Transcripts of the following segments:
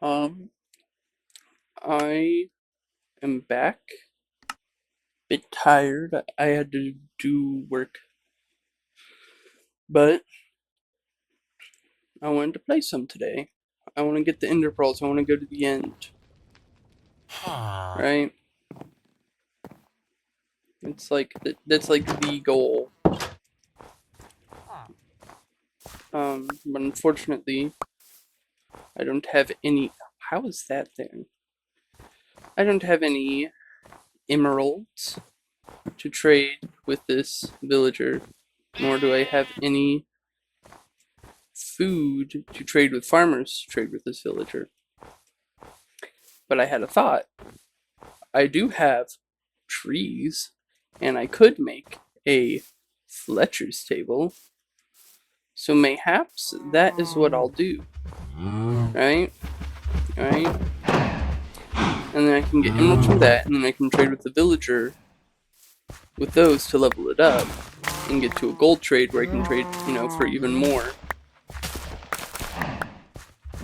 Um, I am back. Bit tired. I had to do work, but I wanted to play some today. I want to get the Ender Pearls. I want to go to the end. Right? It's like that's like the goal. But unfortunately, I don't have any. How is that there? I don't have any emeralds to trade with this villager, nor do I have any food to trade with farmers to trade with this villager. But I had a thought. I do have trees, and I could make a Fletcher's table. So mayhaps that is what I'll do. Right? Right? And then I can get emeralds from that, and then I can trade with the villager with those to level it up and get to a gold trade where I can trade, for even more.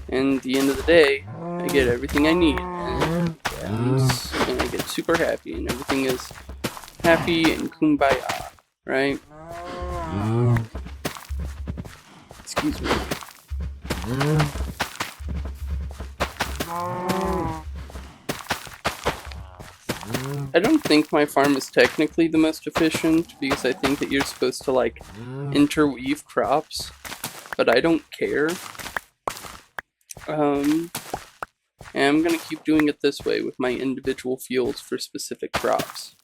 And at the end of the day, I get everything I need. And I get super happy, and everything is happy and kumbaya, right? Excuse me. I don't think my farm is technically the most efficient, because I think that you're supposed to, like, interweave crops, but I don't care. And I'm gonna keep doing it this way with my individual fields for specific crops.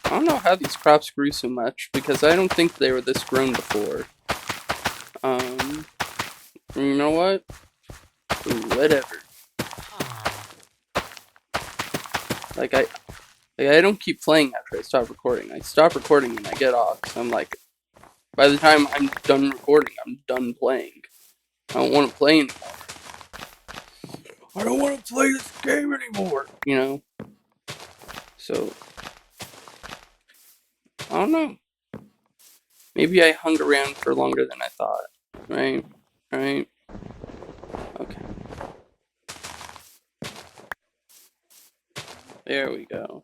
I don't know how these crops grew so much, because I don't think they were this grown before. You know what? Whatever. Like, I don't keep playing after I stop recording. I stop recording and I get off, so I'm like, by the time I'm done recording, I'm done playing. I don't want to play anymore. I don't want to play this game anymore, So, I don't know. Maybe I hung around for longer than I thought, right? Right? Okay. There we go.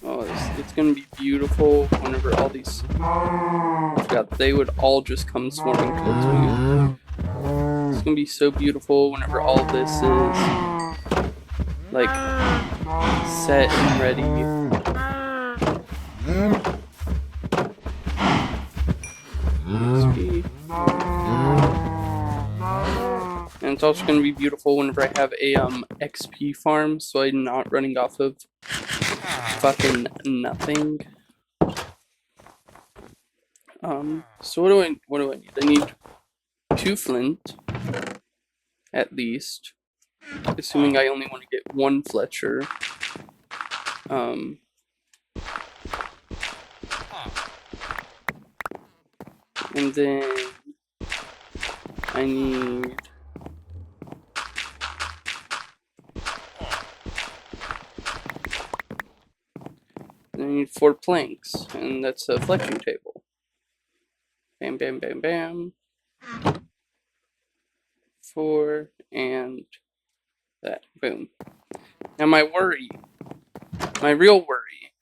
Oh, it's gonna be beautiful whenever all these... I forgot, they would all just come swarming towards me. It's gonna be so beautiful whenever all this is, like, set and ready. And it's also gonna be beautiful whenever I have a XP farm, so I'm not running off of fucking nothing. So what do I need? I need 2 flint, at least. Assuming I only want to get 1 Fletcher. And then I need I need 4 planks, and that's a fletching table. Bam, bam, bam, bam. 4, and that. Boom. Now my real worry,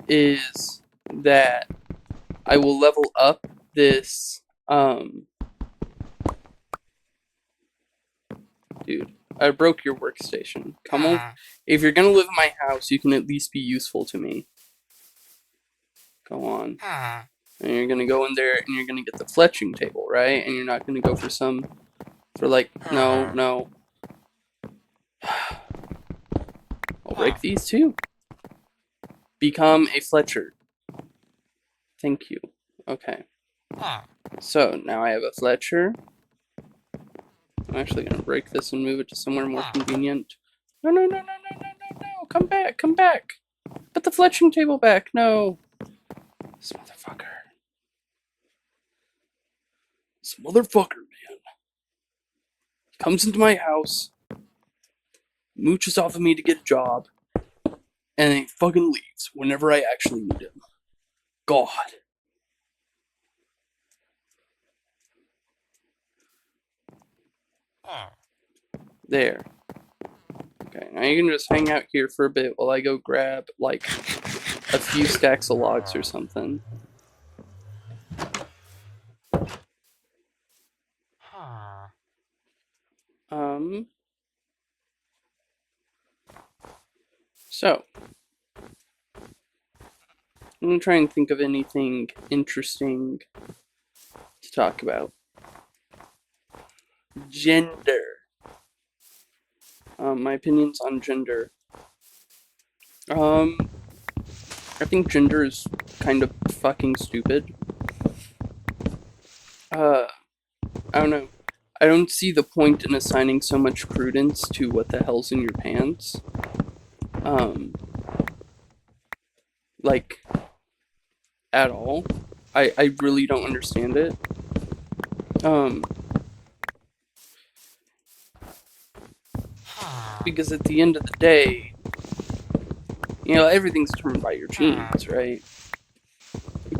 is that I will level up this, dude, I broke your workstation. Come on. If you're gonna live in my house, you can at least be useful to me. Go on. And you're gonna go in there and you're gonna get the fletching table, right? And you're not gonna go for like, no. I'll break these too. Become a Fletcher. Thank you. Okay. So, now I have a Fletcher. I'm actually gonna break this and move it to somewhere more convenient. No. Come back. Put the fletching table back. No. This motherfucker, man. He comes into my house, mooches off of me to get a job, and then he fucking leaves whenever I actually need him. God. There. Okay, now you can just hang out here for a bit while I go grab, like, a few stacks of logs or something. So, I'm gonna try and think of anything interesting to talk about. Gender. My opinions on gender. I think gender is kind of fucking stupid. I don't know. I don't see the point in assigning so much credence to what the hell's in your pants. Like, at all. I really don't understand it. Because at the end of the day, everything's determined by your genes, right?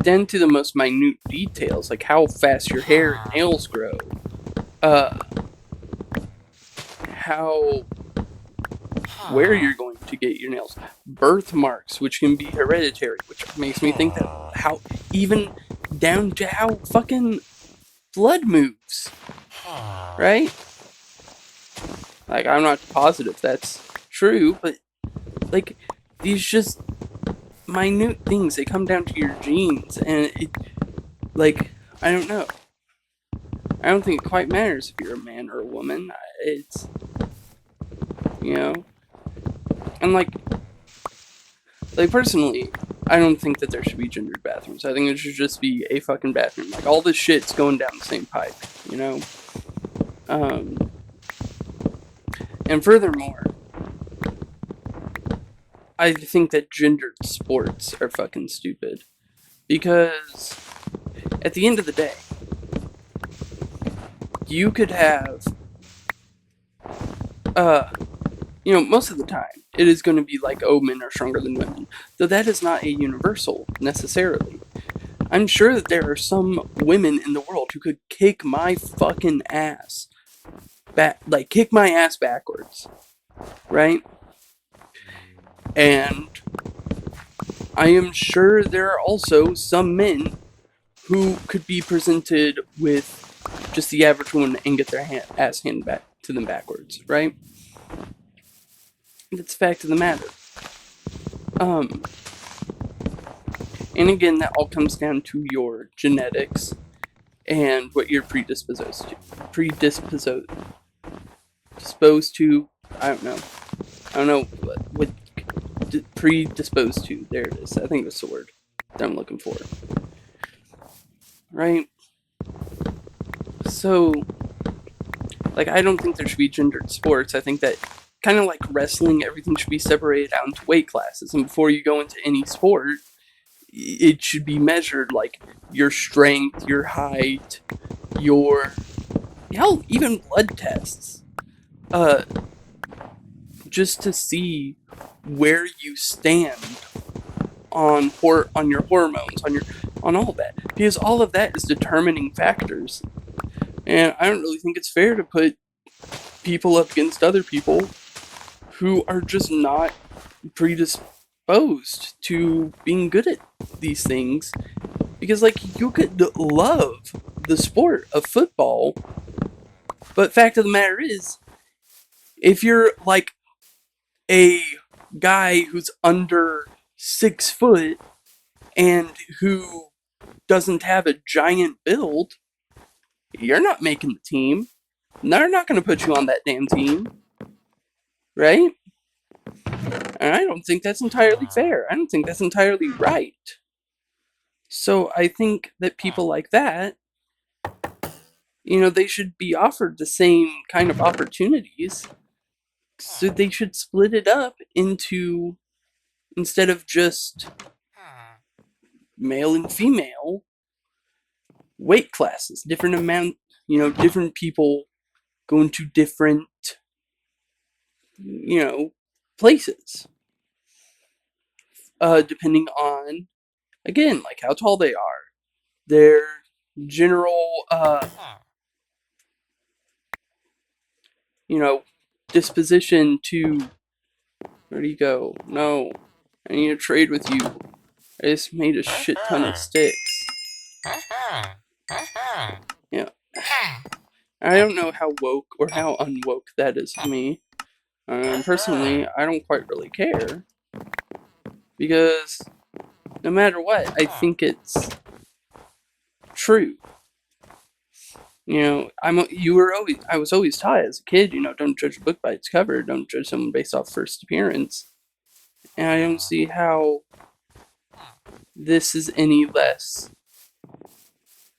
Down to the most minute details, like how fast your hair and nails grow, where you're going to get your nails, birthmarks, which can be hereditary, which makes me think that how, even down to how fucking blood moves, right? Like, I'm not positive that's true, but, like, these just minute things, they come down to your genes, and I don't know. I don't think it quite matters if you're a man or a woman. It's, and like personally, I don't think that there should be gendered bathrooms. I think it should just be a fucking bathroom. Like, all this shit's going down the same pipe, And furthermore, I think that gendered sports are fucking stupid. Because at the end of the day, you could have, most of the time, it is going to be like, oh, men are stronger than women. Though that is not a universal, necessarily. I'm sure that there are some women in the world who could kick my fucking ass. Kick my ass backwards. Right? And I am sure there are also some men who could be presented with just the average woman and get their ass handed back to them backwards, right? That's the fact of the matter. And again, that all comes down to your genetics and what you're predisposed to. I don't know what predisposed to. There it is. I think that's the word that I'm looking for. Right? So, I don't think there should be gendered sports. I think that, kind of like wrestling, everything should be separated out into weight classes. And before you go into any sport, it should be measured, like, your strength, your height, even blood tests. Just to see where you stand on your hormones, on all of that. Because all of that is determining factors. And I don't really think it's fair to put people up against other people who are just not predisposed to being good at these things. Because, you could love the sport of football, but fact of the matter is, if you're, a guy who's under 6 foot and who doesn't have a giant build, you're not making the team. They're not going to put you on that damn team. Right? And I don't think that's entirely fair. I don't think that's entirely right. So I think that people like that, they should be offered the same kind of opportunities. So they should split it up into, instead of just male and female, weight classes, different different people going to different, places. Depending on, again, how tall they are, their general, disposition to... Where'd he go? No. I need to trade with you. I just made a shit ton of sticks. Yeah. I don't know how woke or how unwoke that is to me. Personally, I don't quite really care. Because no matter what, I think it's true. I was always taught as a kid, don't judge a book by its cover, don't judge someone based off first appearance. And I don't see how this is any less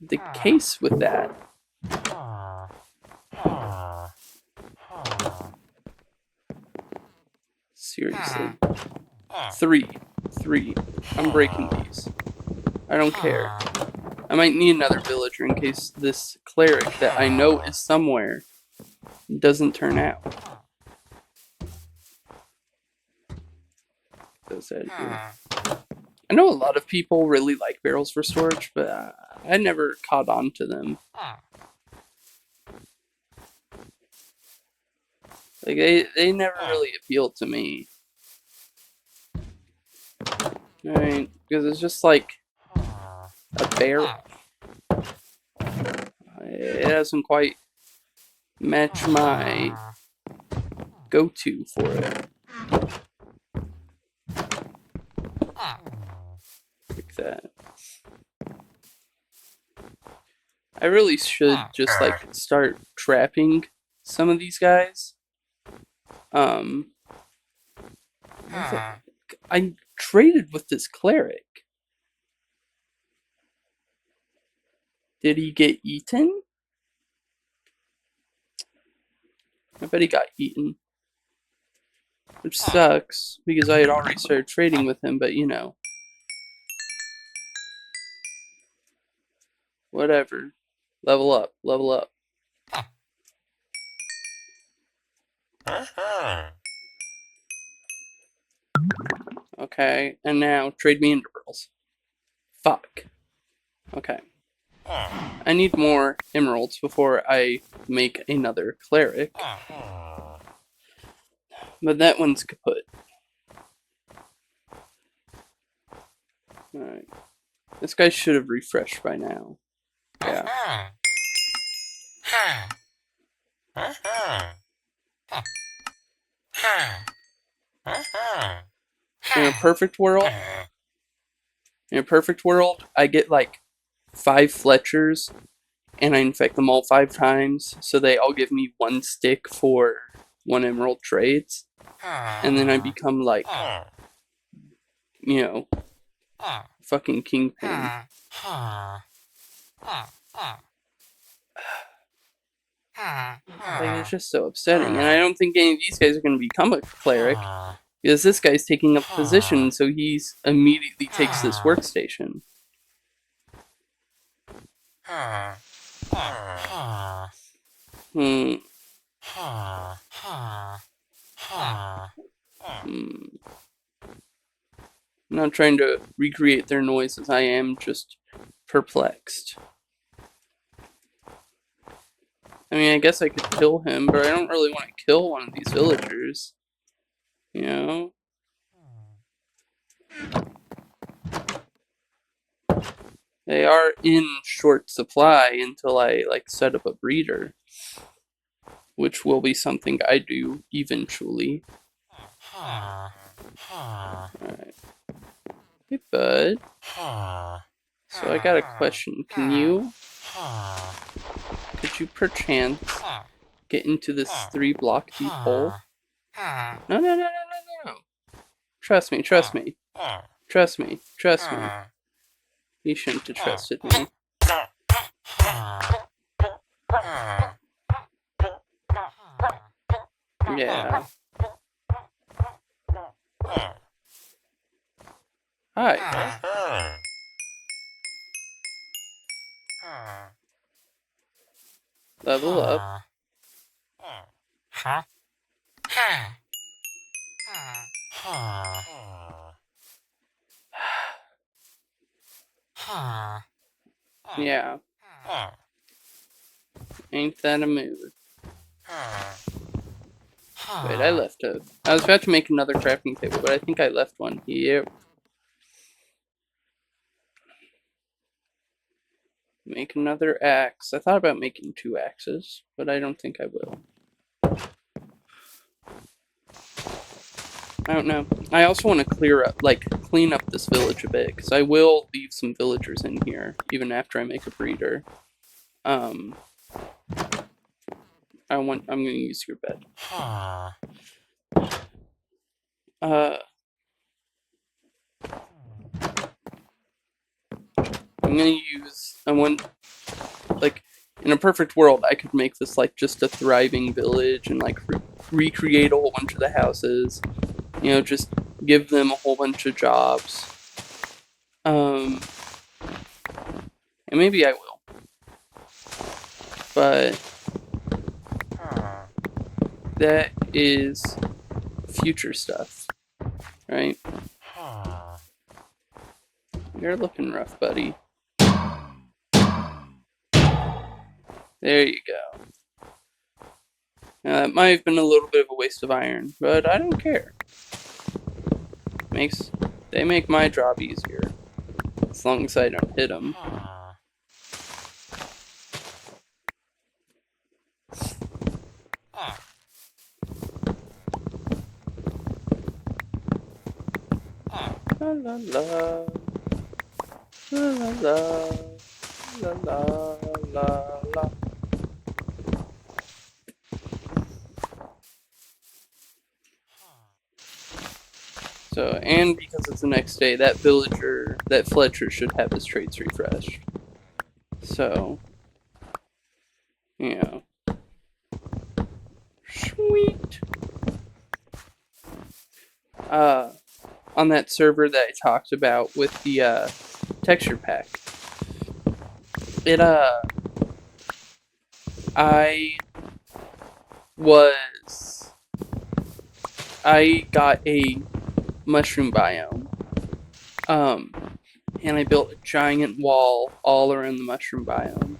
the case with that. Seriously. 3. I'm breaking these. I don't care. I might need another villager in case this cleric that I know is somewhere doesn't turn out. I know a lot of people really like barrels for storage, but I never caught on to them. Like, they never really appealed to me. Right? Because it's just like a barrel. It doesn't quite match my go-to for it. Like that. I really should just like start trapping some of these guys. I traded with this cleric. Did he get eaten? I bet he got eaten. Which sucks, because I had already started trading with him, but whatever. Level up, level up. Okay, and now trade me into pearls. Fuck. Okay. I need more emeralds before I make another cleric. But that one's kaput. Alright. This guy should have refreshed by now. Yeah. In a perfect world, I get like 5 Fletchers, and I infect them all 5 times, so they all give me 1 stick for 1 emerald trades, and then I become like, fucking kingpin. Like, it's just so upsetting, and I don't think any of these guys are going to become a cleric, because this guy's taking up a position, so he's immediately takes this workstation. I'm not trying to recreate their noises, I am just perplexed. I mean, I guess I could kill him, but I don't really want to kill one of these villagers. They are in short supply until I, set up a breeder. Which will be something I do eventually. Alright. Hey, bud. So I got a question. Could you perchance get into this 3-block deep hole? No. Trust me. You shouldn't have trusted me. Yeah. Hi. Level up. Yeah. Ain't that a mood? Wait, I left a... I was about to make another crafting table, but I think I left one here. Make another axe. I thought about making 2 axes, but I don't think I will. I don't know. I also want to clean up this village a bit, because I will leave some villagers in here, even after I make a breeder. I'm gonna use your bed. In a perfect world, I could make this, like, just a thriving village and, like, recreate a whole bunch of the houses. You know, just give them a whole bunch of jobs. And maybe I will. But that is future stuff, right? You're looking rough, buddy. There you go. Now, that might have been a little bit of a waste of iron, but I don't care. They make my job easier, as long as I don't hit them. La la la, la la la, la la la. So, and because it's the next day, that Fletcher should have his traits refreshed. So, you know. Sweet. On that server that I talked about with the, texture pack, I got a mushroom biome, and I built a giant wall all around the mushroom biome,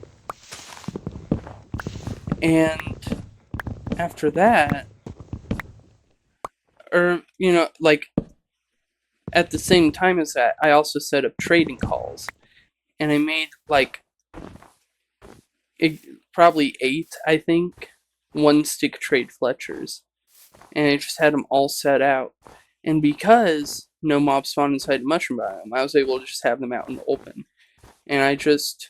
and after that, at the same time as that, I also set up trading halls, and I made, like, probably 8, I think, 1-stick trade Fletchers, and I just had them all set out. And because no mobs spawn inside the mushroom biome, I was able to just have them out in the open. And I just,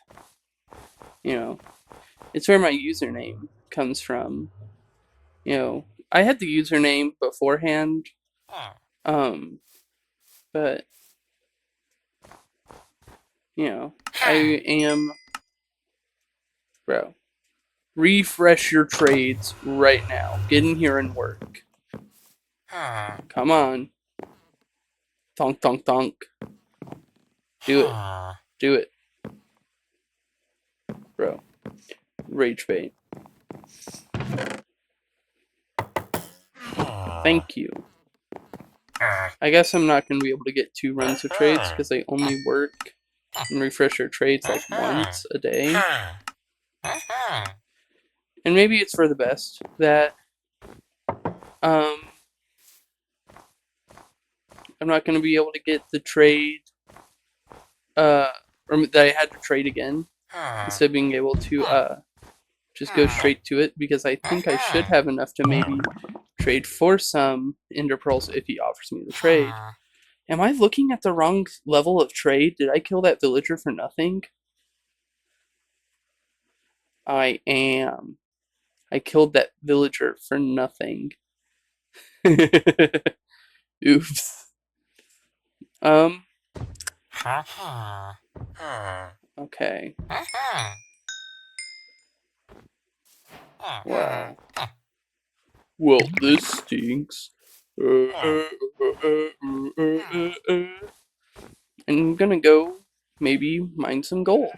it's where my username comes from. I had the username beforehand, but, I am, bro, refresh your trades right now. Get in here and work. Come on. Tonk, tonk, tonk. Do it. Do it. Bro. Rage bait. Thank you. I guess I'm not going to be able to get 2 runs of trades because I only work and refresh your trades like once a day. And maybe it's for the best that I'm not going to be able to get the trade, or that I had to trade again, instead of being able to just go straight to it, because I think I should have enough to maybe trade for some Ender Pearls if he offers me the trade. Am I looking at the wrong level of trade? Did I kill that villager for nothing? I am. I killed that villager for nothing. Oops. Okay. Wow. Well, this stinks. I'm gonna go maybe mine some gold.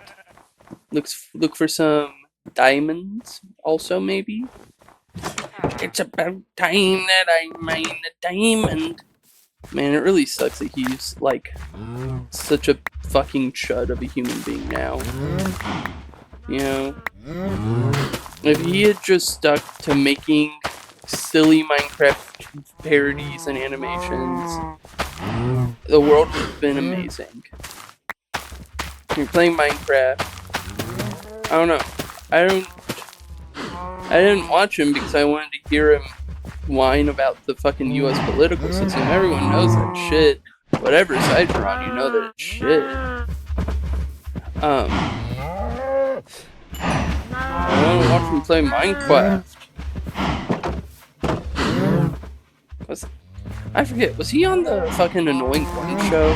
Look for some diamonds also, maybe. It's about time that I mine a diamond. Man, it really sucks that he's, like, such a fucking chud of a human being now. If he had just stuck to making silly Minecraft parodies and animations. The world has been amazing. You're playing Minecraft. I don't know. I didn't watch him because I wanted to hear him whine about the fucking US political system. Everyone knows that shit. Whatever side you're on, you know that it's shit. I want to watch him play Minecraft. I forget, was he on the fucking Annoying Orange show?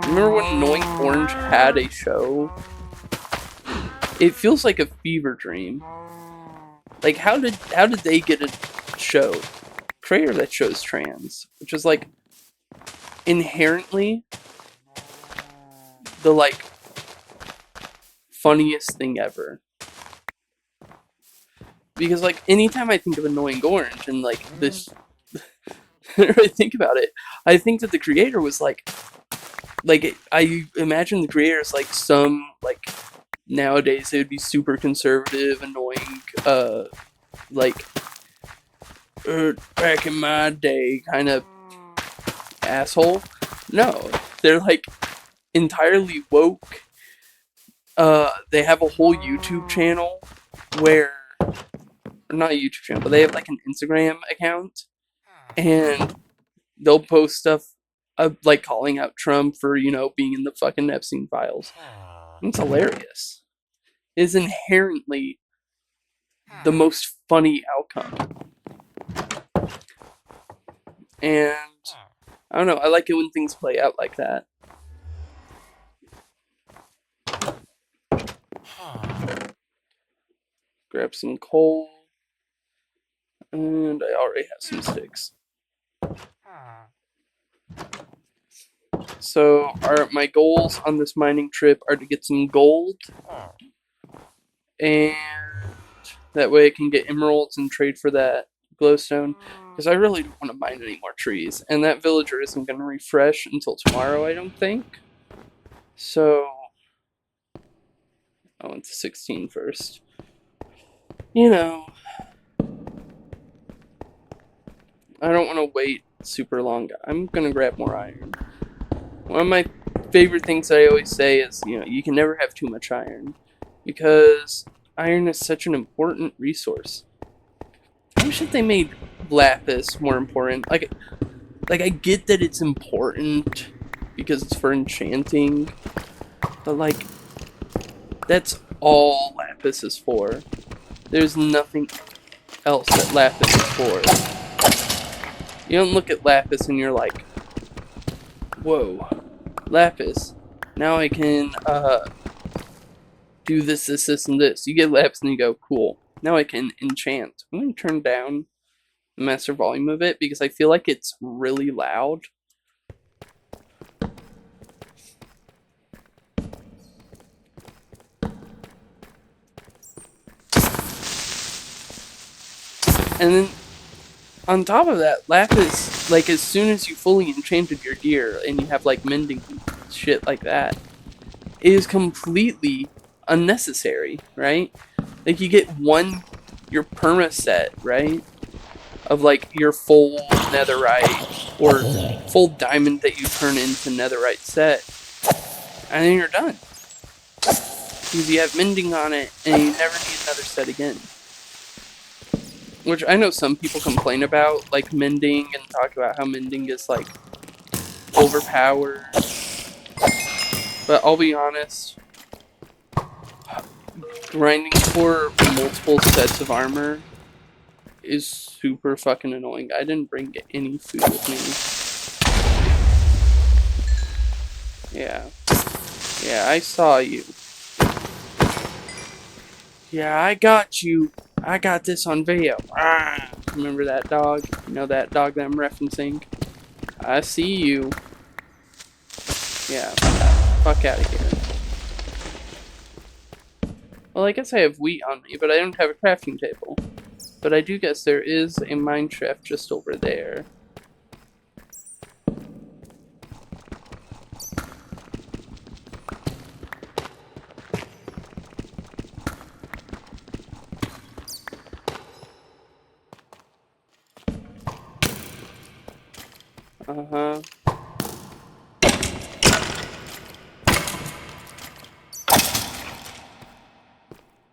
Remember when Annoying Orange had a show? It feels like a fever dream. Like, how did they get a show? Creator of that show's trans, which is like inherently the like funniest thing ever. Because like anytime I think of Annoying Orange and like this, when I think about it, I think that the creator was like I imagine the creator is like some like nowadays they would be super conservative, annoying, like back in my day kind of asshole. No, they're like entirely woke. They have a whole YouTube channel where, not a YouTube channel, but they have like an Instagram account, and they'll post stuff like calling out Trump for, you know, being in the fucking Epstein files. It's hilarious. It is inherently the most funny outcome. And I don't know, I like it when things play out like that. Grab some coal. And I already have some sticks. So my goals on this mining trip are to get some gold. And that way I can get emeralds and trade for that glowstone. Because I really don't want to mine any more trees. And that villager isn't going to refresh until tomorrow, I don't think. So I went to 16 first. You know, I don't want to wait super long. I'm going to grab more iron. One of my favorite things I always say is, you know, you can never have too much iron. Because iron is such an important resource. I wish that they made lapis more important. Like I get that it's important because it's for enchanting, but like that's all lapis is for. There's nothing else that lapis is for. You don't look at lapis and you're like, whoa, lapis. Now I can do this, and this. You get lapis and you go, cool. Now I can enchant. I'm going to turn down the master volume of it because I feel like it's really loud. And then, on top of that, lapis, like, as soon as you fully enchanted your gear and you have, like, mending shit like that, it is completely unnecessary, right? Like, you get your perma set, right? Of, like, your full netherite or full diamond that you turn into netherite set. And then you're done. Because you have mending on it and you never need another set again. Which I know some people complain about, like, mending, and talk about how mending is, like, overpowered. But I'll be honest, grinding for multiple sets of armor is super fucking annoying. I didn't bring any food with me. Yeah. Yeah, I saw you. Yeah, I got you. I got this on video. Ah, remember that dog? You know that dog that I'm referencing? I see you. Yeah, fuck out of here. Well, I guess I have wheat on me, but I don't have a crafting table. But I do guess there is a mine shaft just over there. Uh-huh.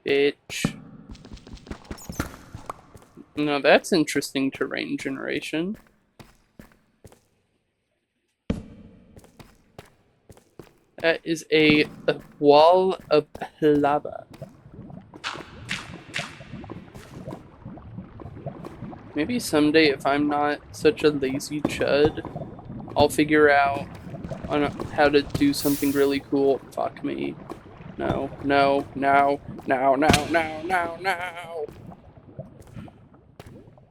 Bitch. No, that's interesting terrain generation. That is a wall of lava. Maybe someday, if I'm not such a lazy chud, I'll figure out on how to do something really cool. Fuck me. No, no, no, no, no, no, no, no.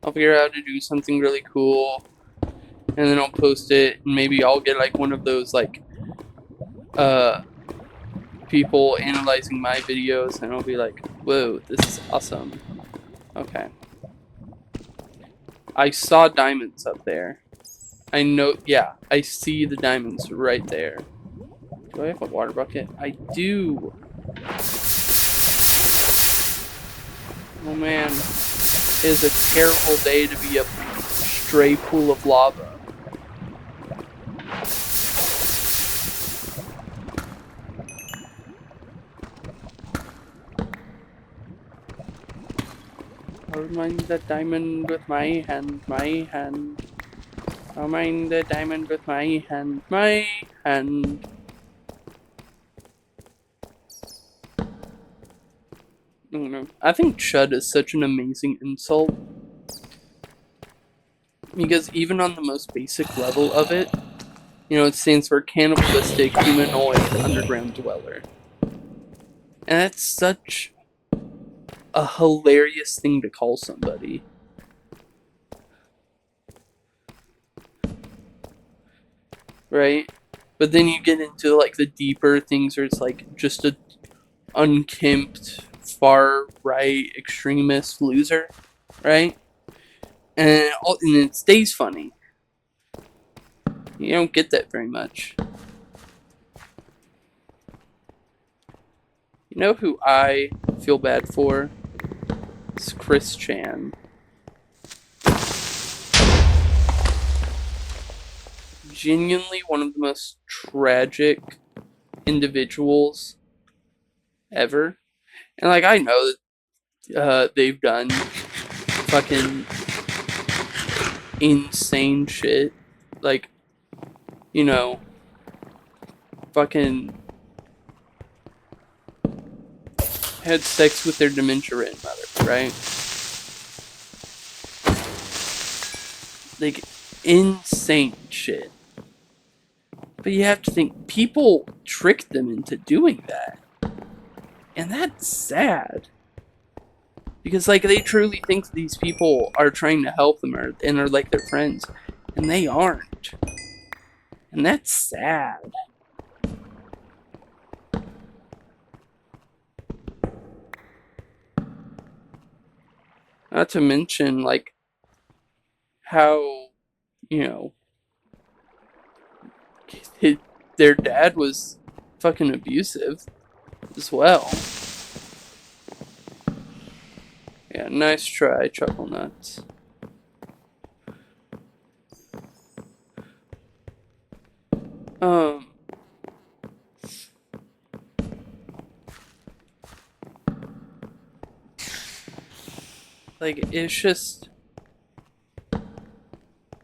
I'll figure out how to do something really cool, and then I'll post it, and maybe I'll get like one of those like people analyzing my videos, and I'll be like, whoa, this is awesome. Okay. I saw diamonds up there. I know, yeah, I see the diamonds right there. Do I have a water bucket? I do. Oh man, it is a terrible day to be a stray pool of lava. I'll mine the diamond with my hand, my hand. I'll mine the diamond with my hand, my hand. I don't know. I think chud is such an amazing insult. Because even on the most basic level of it, you know, it stands for cannibalistic humanoid underground dweller. And that's such a hilarious thing to call somebody. Right? But then you get into like the deeper things where it's like just a unkempt, far right extremist loser, right? And it stays funny. You don't get that very much. You know who I feel bad for? It's Chris Chan. Genuinely one of the most tragic individuals ever. And like, I know that they've done fucking insane shit. Like, you know, fucking had sex with their dementia-ridden mother, right? Like, insane shit. But you have to think, people tricked them into doing that. And that's sad. Because, like, they truly think these people are trying to help them and are like their friends. And they aren't. And that's sad. Not to mention, like, how, you know, their dad was fucking abusive as well. Yeah, nice try, Chuckle Nuts. Like, it's just,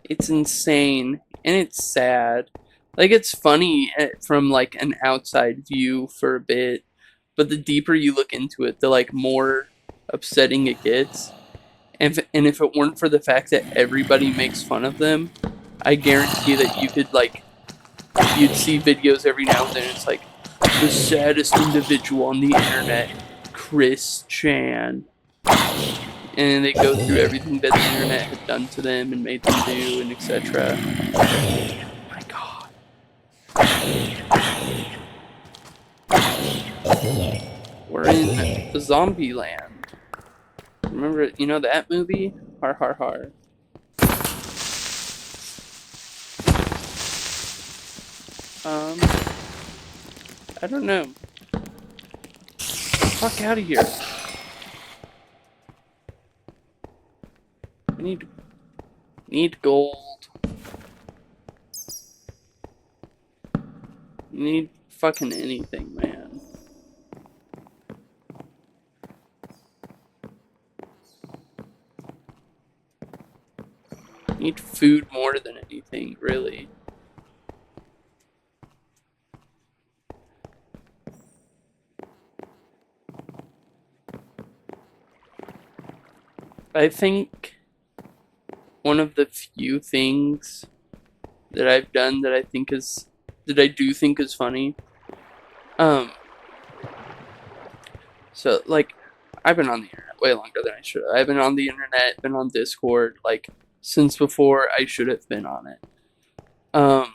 it's insane, and it's sad. Like, it's funny from, like, an outside view for a bit, but the deeper you look into it, the, like, more upsetting it gets. And if it weren't for the fact that everybody makes fun of them, I guarantee that you could, like, you'd see videos every now and then, it's like, the saddest individual on the internet, Chris Chan. And they go through everything that the internet had done to them and made them do, and etc. Oh my god. We're in the zombie land. Remember, you know that movie? Har har har. I don't know. Fuck out of here. I need gold. You need fucking anything, man. You need food more than anything, really. I think one of the few things that I've done that I do think is funny. So like, I've been on the internet way longer than I should have. I've been on the internet, been on Discord, like, since before I should have been on it. And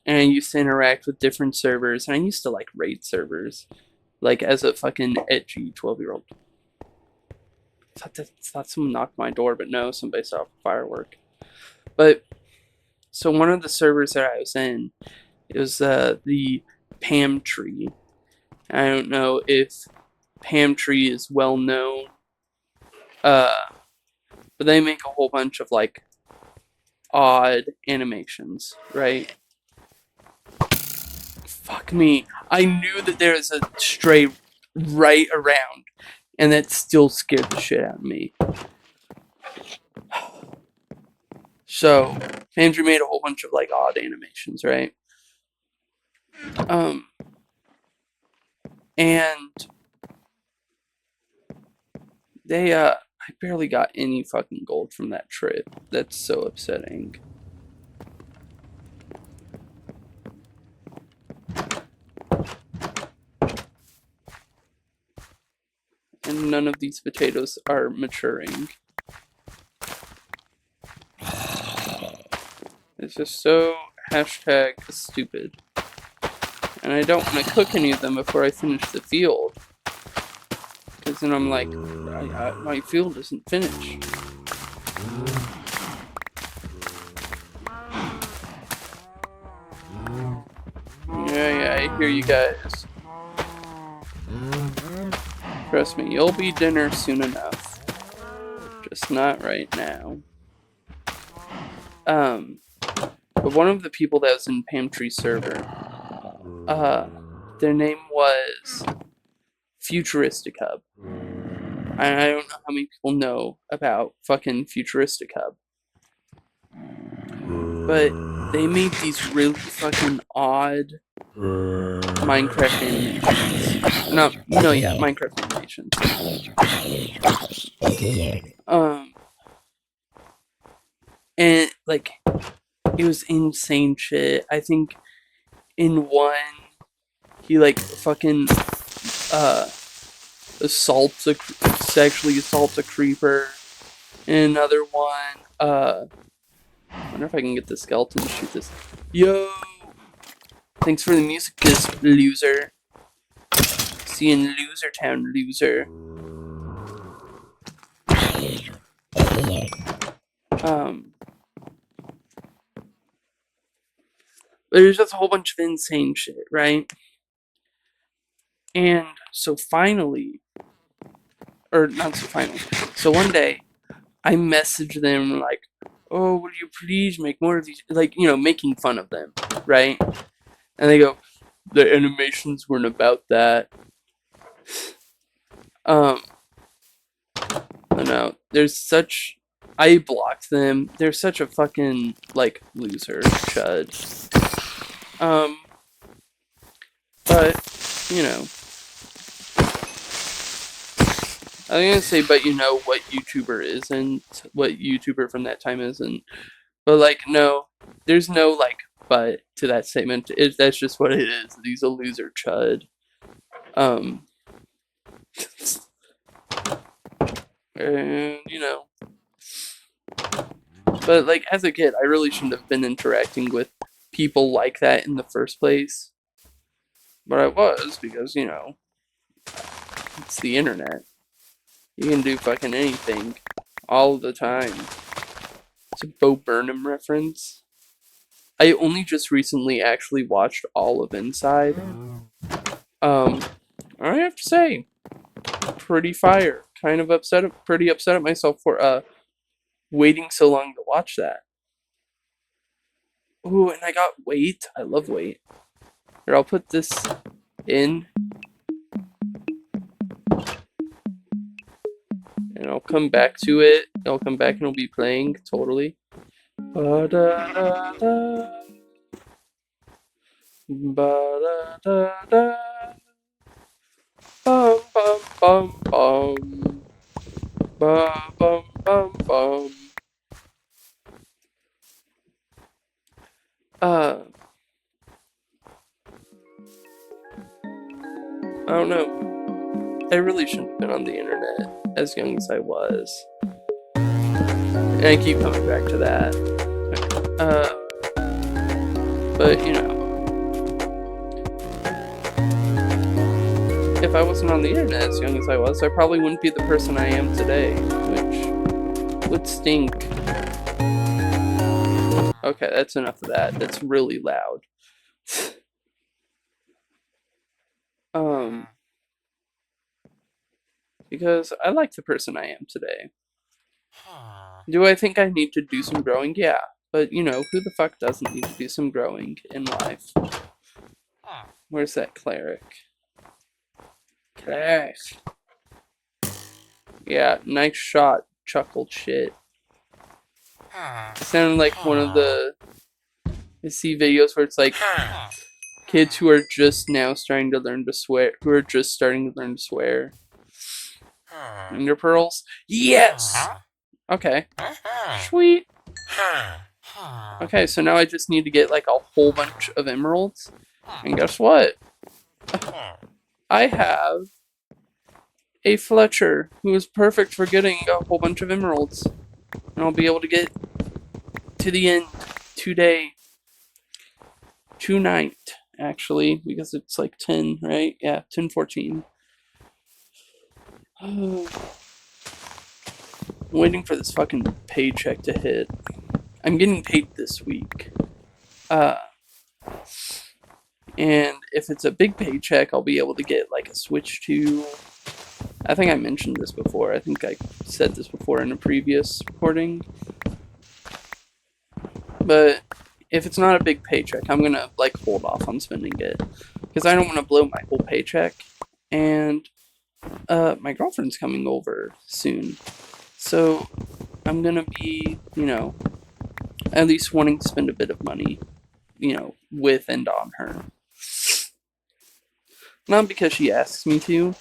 I used to interact with different servers, and I used to like raid servers, like as a fucking edgy 12-year-old. Thought someone knocked my door, but no, somebody saw a firework. But so one of the servers that I was in, it was the Pam Tree. I don't know if Pam Tree is well known, but they make a whole bunch of like odd animations, right? Fuck me. I knew that there was a stray right around, and that still scared the shit out of me. So, Andrew made a whole bunch of like odd animations, right? And they I barely got any fucking gold from that trip. That's so upsetting. And none of these potatoes are maturing. It's just so #stupid. And I don't want to cook any of them before I finish the field. Because then I'm like, my field isn't finished. Yeah, I hear you guys. Trust me, you'll be dinner soon enough. Just not right now. But one of the people that was in Pam Tree server, their name was Futuristic Hub. I don't know how many people know about fucking Futuristic Hub. But they made these really fucking odd Minecraft animations. Minecraft animations. And like, it was insane shit. I think in one, he like fucking sexually assaults a creeper. In another one, I wonder if I can get the skeleton to shoot this. Yo! Thanks for the music, this loser. See you in Loser Town, loser. But there's just a whole bunch of insane shit, right? And so finally, or not so finally, so one day, I messaged them like, oh, would you please make more of these, like, making fun of them, right? And they go, the animations weren't about that. No, I blocked them. They're such a fucking, like, loser, chud. But, I was gonna say, but what YouTuber isn't, what YouTuber from that time isn't. But, like, no, there's no, like, but to that statement. That's just what it is. He's a loser chud. And, but, like, as a kid, I really shouldn't have been interacting with people like that in the first place. But I was, because, it's the internet. You can do fucking anything. All the time. It's a Bo Burnham reference. I only just recently actually watched all of Inside. I have to say, pretty fire. Pretty upset at myself for waiting so long to watch that. Ooh, and I got Wait. I love Wait. Here, I'll put this in. And I'll come back to it. I'll come back and it'll be playing, totally. Ba-da-da-da. Ba-da-da-da. Bum bum bum bum. Bum bum bum bum. I don't know. I really shouldn't have been on the internet as young as I was. And I keep coming back to that. But, you know. If I wasn't on the internet as young as I was, I probably wouldn't be the person I am today, which would stink. Okay, that's enough of that. That's really loud. Because I like the person I am today. Do I think I need to do some growing? Yeah. But, you know, who the fuck doesn't need to do some growing in life? Where's that cleric? Cleric. Yeah, nice shot, chuckled shit. Sounded like one of the... I see videos where it's like kids who are just now starting to learn to swear, who are just starting to learn to swear. Ender pearls? Yes! Okay. Sweet. Okay, so now I just need to get like a whole bunch of emeralds. And guess what? I have a Fletcher who is perfect for getting a whole bunch of emeralds. And I'll be able to get to the end today. Tonight, actually, because it's like 10, right? Yeah, 10:14. I'm waiting for this fucking paycheck to hit. I'm getting paid this week. And if it's a big paycheck, I'll be able to get like a Switch 2. I think I mentioned this before. I think I said this before in a previous recording. But if it's not a big paycheck, I'm gonna like hold off on spending it. Because I don't want to blow my whole paycheck. And my girlfriend's coming over soon. So I'm gonna be, you know, at least wanting to spend a bit of money, you know, with and on her. Not because she asks me to,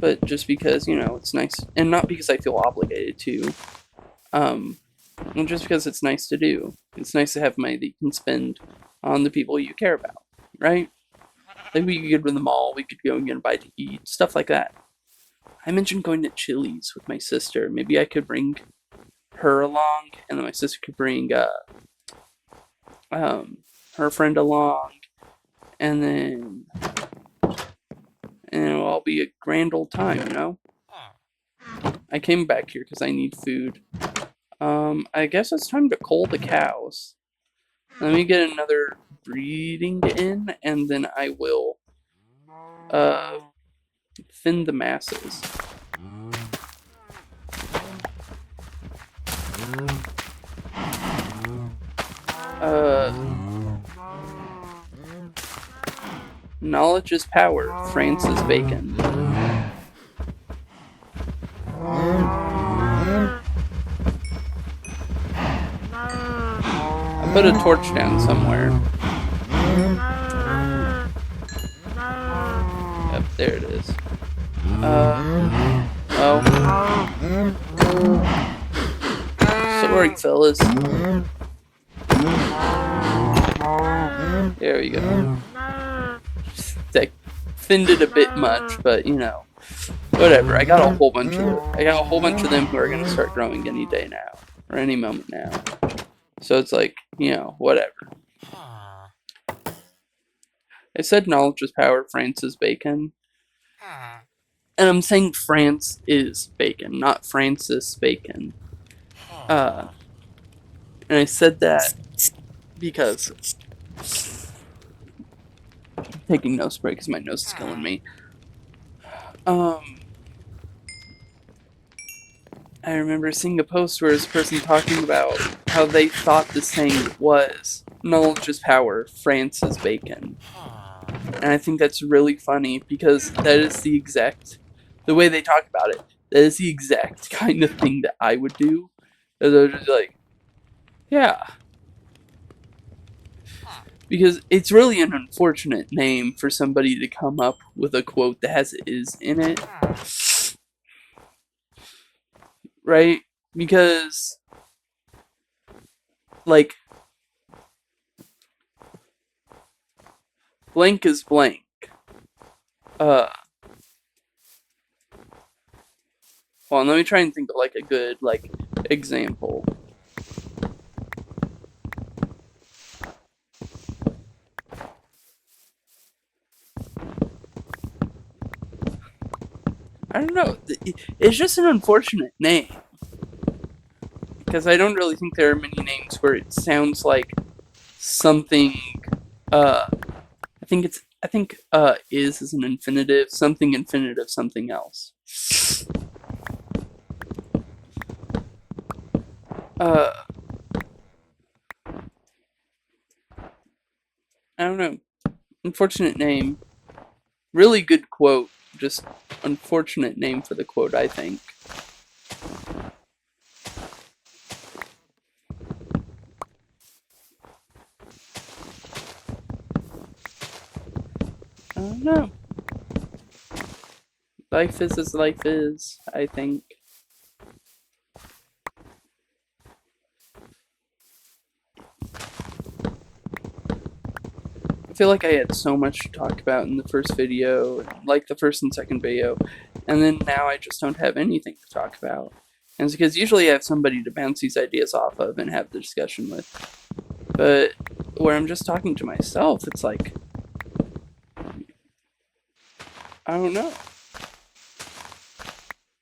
but just because, you know, it's nice. And not because I feel obligated to. Just because it's nice to do. It's nice to have money that you can spend on the people you care about, right? Like we could go to the mall, we could go and get a bite to eat, stuff like that. I mentioned going to Chili's with my sister. Maybe I could bring her along, and then my sister could bring her friend along, and then it'll all be a grand old time, you know? I came back here because I need food. I guess it's time to cull the cows. Let me get another breeding in, and then I will thin the masses. Knowledge is power. Francis Bacon. I put a torch down somewhere. Yep, there it is. Sorry, fellas. There we go. That thinned it a bit much, but you know, whatever. I got a whole bunch of them who are gonna start growing any day now, or any moment now. So it's like, you know, whatever. I said knowledge is power. Francis Bacon. And I'm saying France is Bacon, not Francis Bacon. And I said that because I'm taking nose spray because my nose is killing me. I remember seeing a post where this person talking about how they thought the saying was knowledge is power, Francis Bacon. And I think that's really funny because that is the way they talk about it, that is the exact kind of thing that I would do. They're just like, yeah. Because it's really an unfortunate name for somebody to come up with a quote that has "is" in it. Right? Because, like, blank is blank. Well, let me try and think of, like, a good, like, example. I don't know. It's just an unfortunate name. Because I don't really think there are many names where it sounds like something, I think is an infinitive, something infinitive, something else. I don't know. Unfortunate name. Really good quote. Just unfortunate name for the quote, I think. I don't know. Life is as life is, I think. I feel like I had so much to talk about in the first video, like the first and second video, and then now I just don't have anything to talk about. And it's because usually I have somebody to bounce these ideas off of and have the discussion with. But where I'm just talking to myself, it's like, I don't know.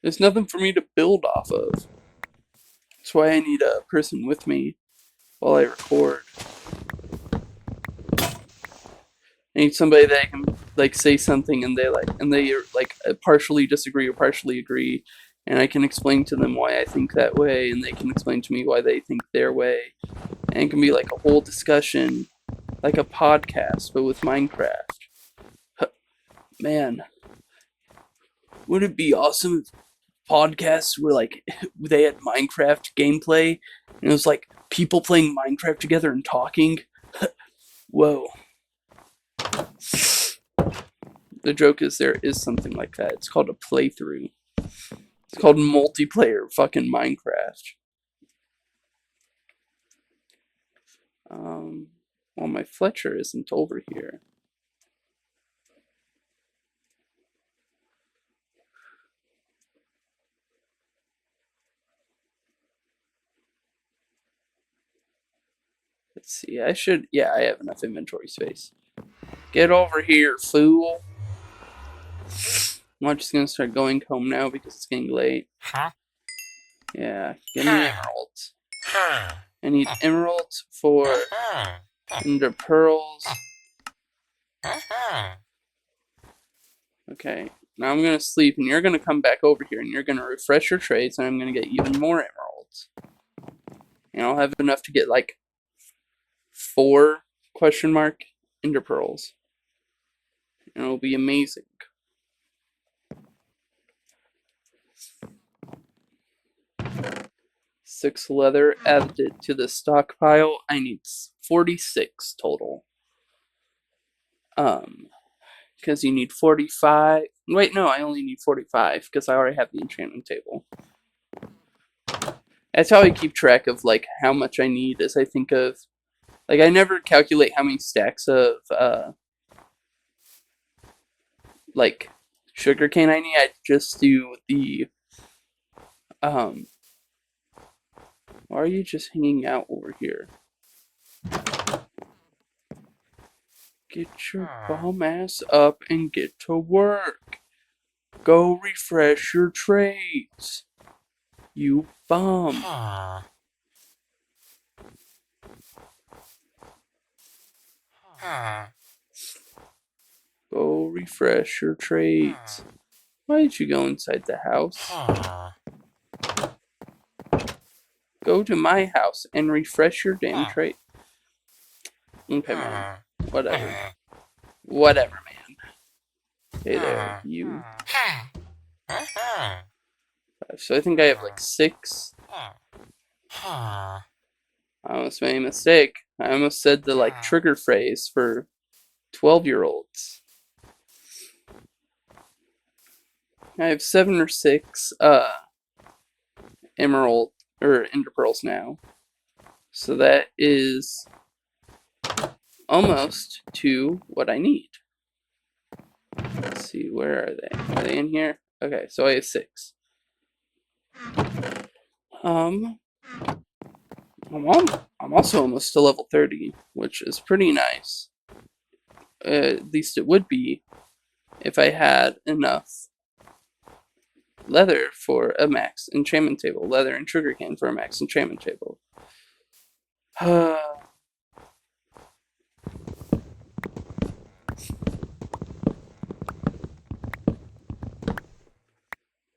There's nothing for me to build off of. That's why I need a person with me while I record. I need somebody that I can like say something and they partially disagree or partially agree, and I can explain to them why I think that way, and they can explain to me why they think their way, and it can be like a whole discussion, like a podcast, but with Minecraft. Man, would it be awesome if podcasts were like they had Minecraft gameplay and it was like people playing Minecraft together and talking? Whoa. The joke is there is something like that. It's called a playthrough. It's called multiplayer fucking Minecraft. Well, my Fletcher isn't over here. Let's see. Yeah, I have enough inventory space. Get over here, fool. I'm just gonna start going home now because it's getting late. Yeah, give me emeralds. I need emeralds for ender pearls. Okay, now I'm gonna sleep and you're gonna come back over here and you're gonna refresh your trades and I'm gonna get even more emeralds. And I'll have enough to get like 4 question mark ender pearls. And it'll be amazing. Six leather added to the stockpile. I need 46 total. Because you need 45. Wait, no, I only need 45 because I already have the enchantment table. That's how I keep track of like how much I need as I think of, like, I never calculate how many stacks of like sugarcane I need. I just do the why are you just hanging out over here? Get your bum ass up and get to work. Go refresh your trades. You bum. Go refresh your trades. Why did you go inside the house? Go to my house and refresh your damn trade. Okay, man. Whatever. Whatever, man. Hey there, you. So I think I have like 6. I almost made a mistake. I almost said the like trigger phrase for 12-year-olds. I have 7 or 6 emerald or ender pearls now. So that is almost to what I need. Let's see, where are they? Are they in here? Okay, so I have 6. I'm also almost to level 30, which is pretty nice. At least it would be if I had enough leather for a max enchantment table. Leather and sugarcane for a max enchantment table. I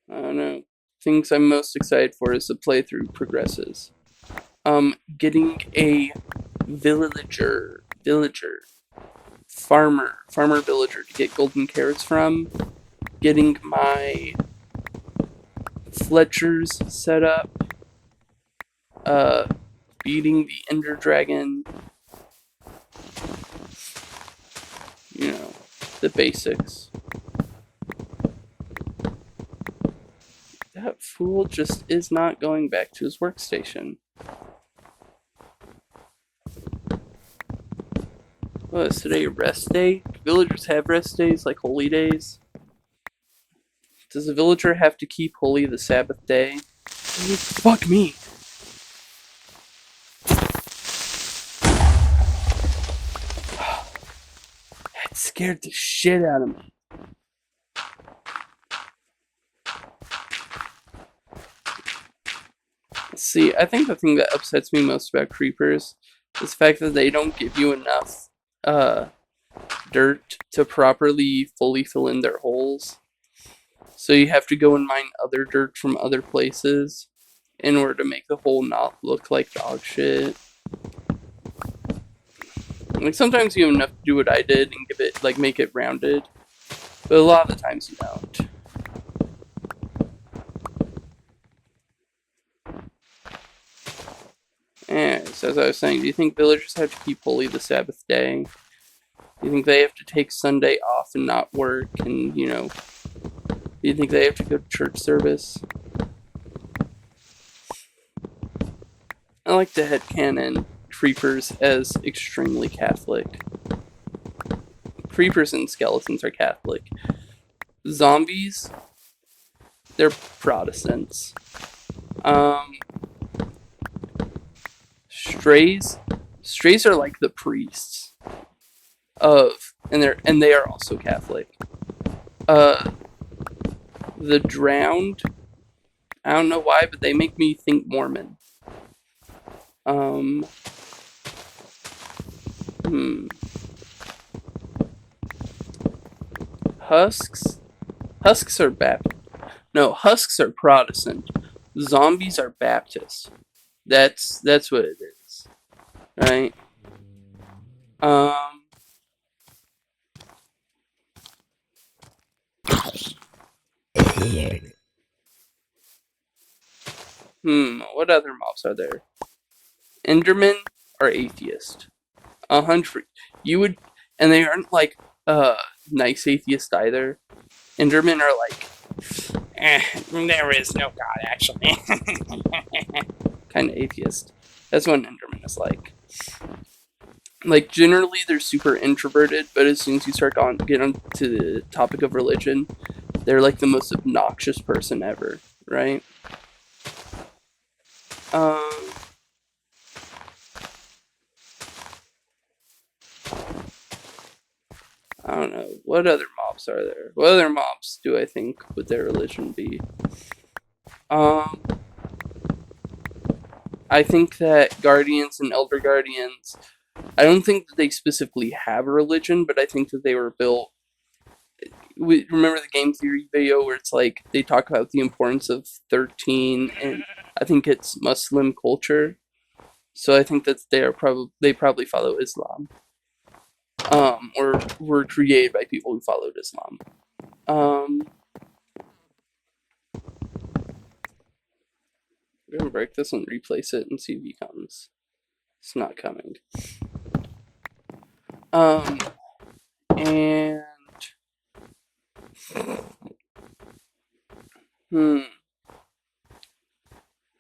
don't know. Things I'm most excited for as the playthrough progresses. Getting a villager, farmer villager to get golden carrots from. Getting my Fletchers set up. Beating the Ender Dragon. You know, the basics. That fool just is not going back to his workstation. Well, is today a rest day? Do villagers have rest days like holy days? Does a villager have to keep holy the Sabbath day? Fuck me! That scared the shit out of me. See, I think the thing that upsets me most about creepers is the fact that they don't give you enough dirt to properly fully fill in their holes. So you have to go and mine other dirt from other places in order to make the hole not look like dog shit. Like sometimes you have enough to do what I did and give it like make it rounded, but a lot of the times you don't. So as I was saying, do you think villagers have to keep holy the Sabbath day? Do you think they have to take Sunday off and not work? And, you know, do you think they have to go to church service? I like to headcanon creepers as extremely Catholic. Creepers and skeletons are Catholic. Zombies, they're Protestants. Strays are like the priests of, and they are also Catholic. The drowned, I don't know why, but they make me think Mormon. Husks are Baptist. No, husks are Protestant. Zombies are Baptist. That's what it is, right? What other mobs are there? Endermen are atheist. 100. You would, and they aren't like nice atheist either. Endermen are like, there is no God actually. Kind of atheist. That's what an Enderman is like. Like generally they're super introverted, but as soon as you start get on to the topic of religion, they're like the most obnoxious person ever, right? I don't know. What other mobs are there? What other mobs do I think would their religion be? I think that Guardians and Elder Guardians, I don't think that they specifically have a religion, but I think that they were built. Remember the game theory video where it's like they talk about the importance of 13 and I think it's Muslim culture. So I think that they probably follow Islam. Or were created by people who followed Islam. We're gonna break this and replace it and see if he comes. It's not coming. And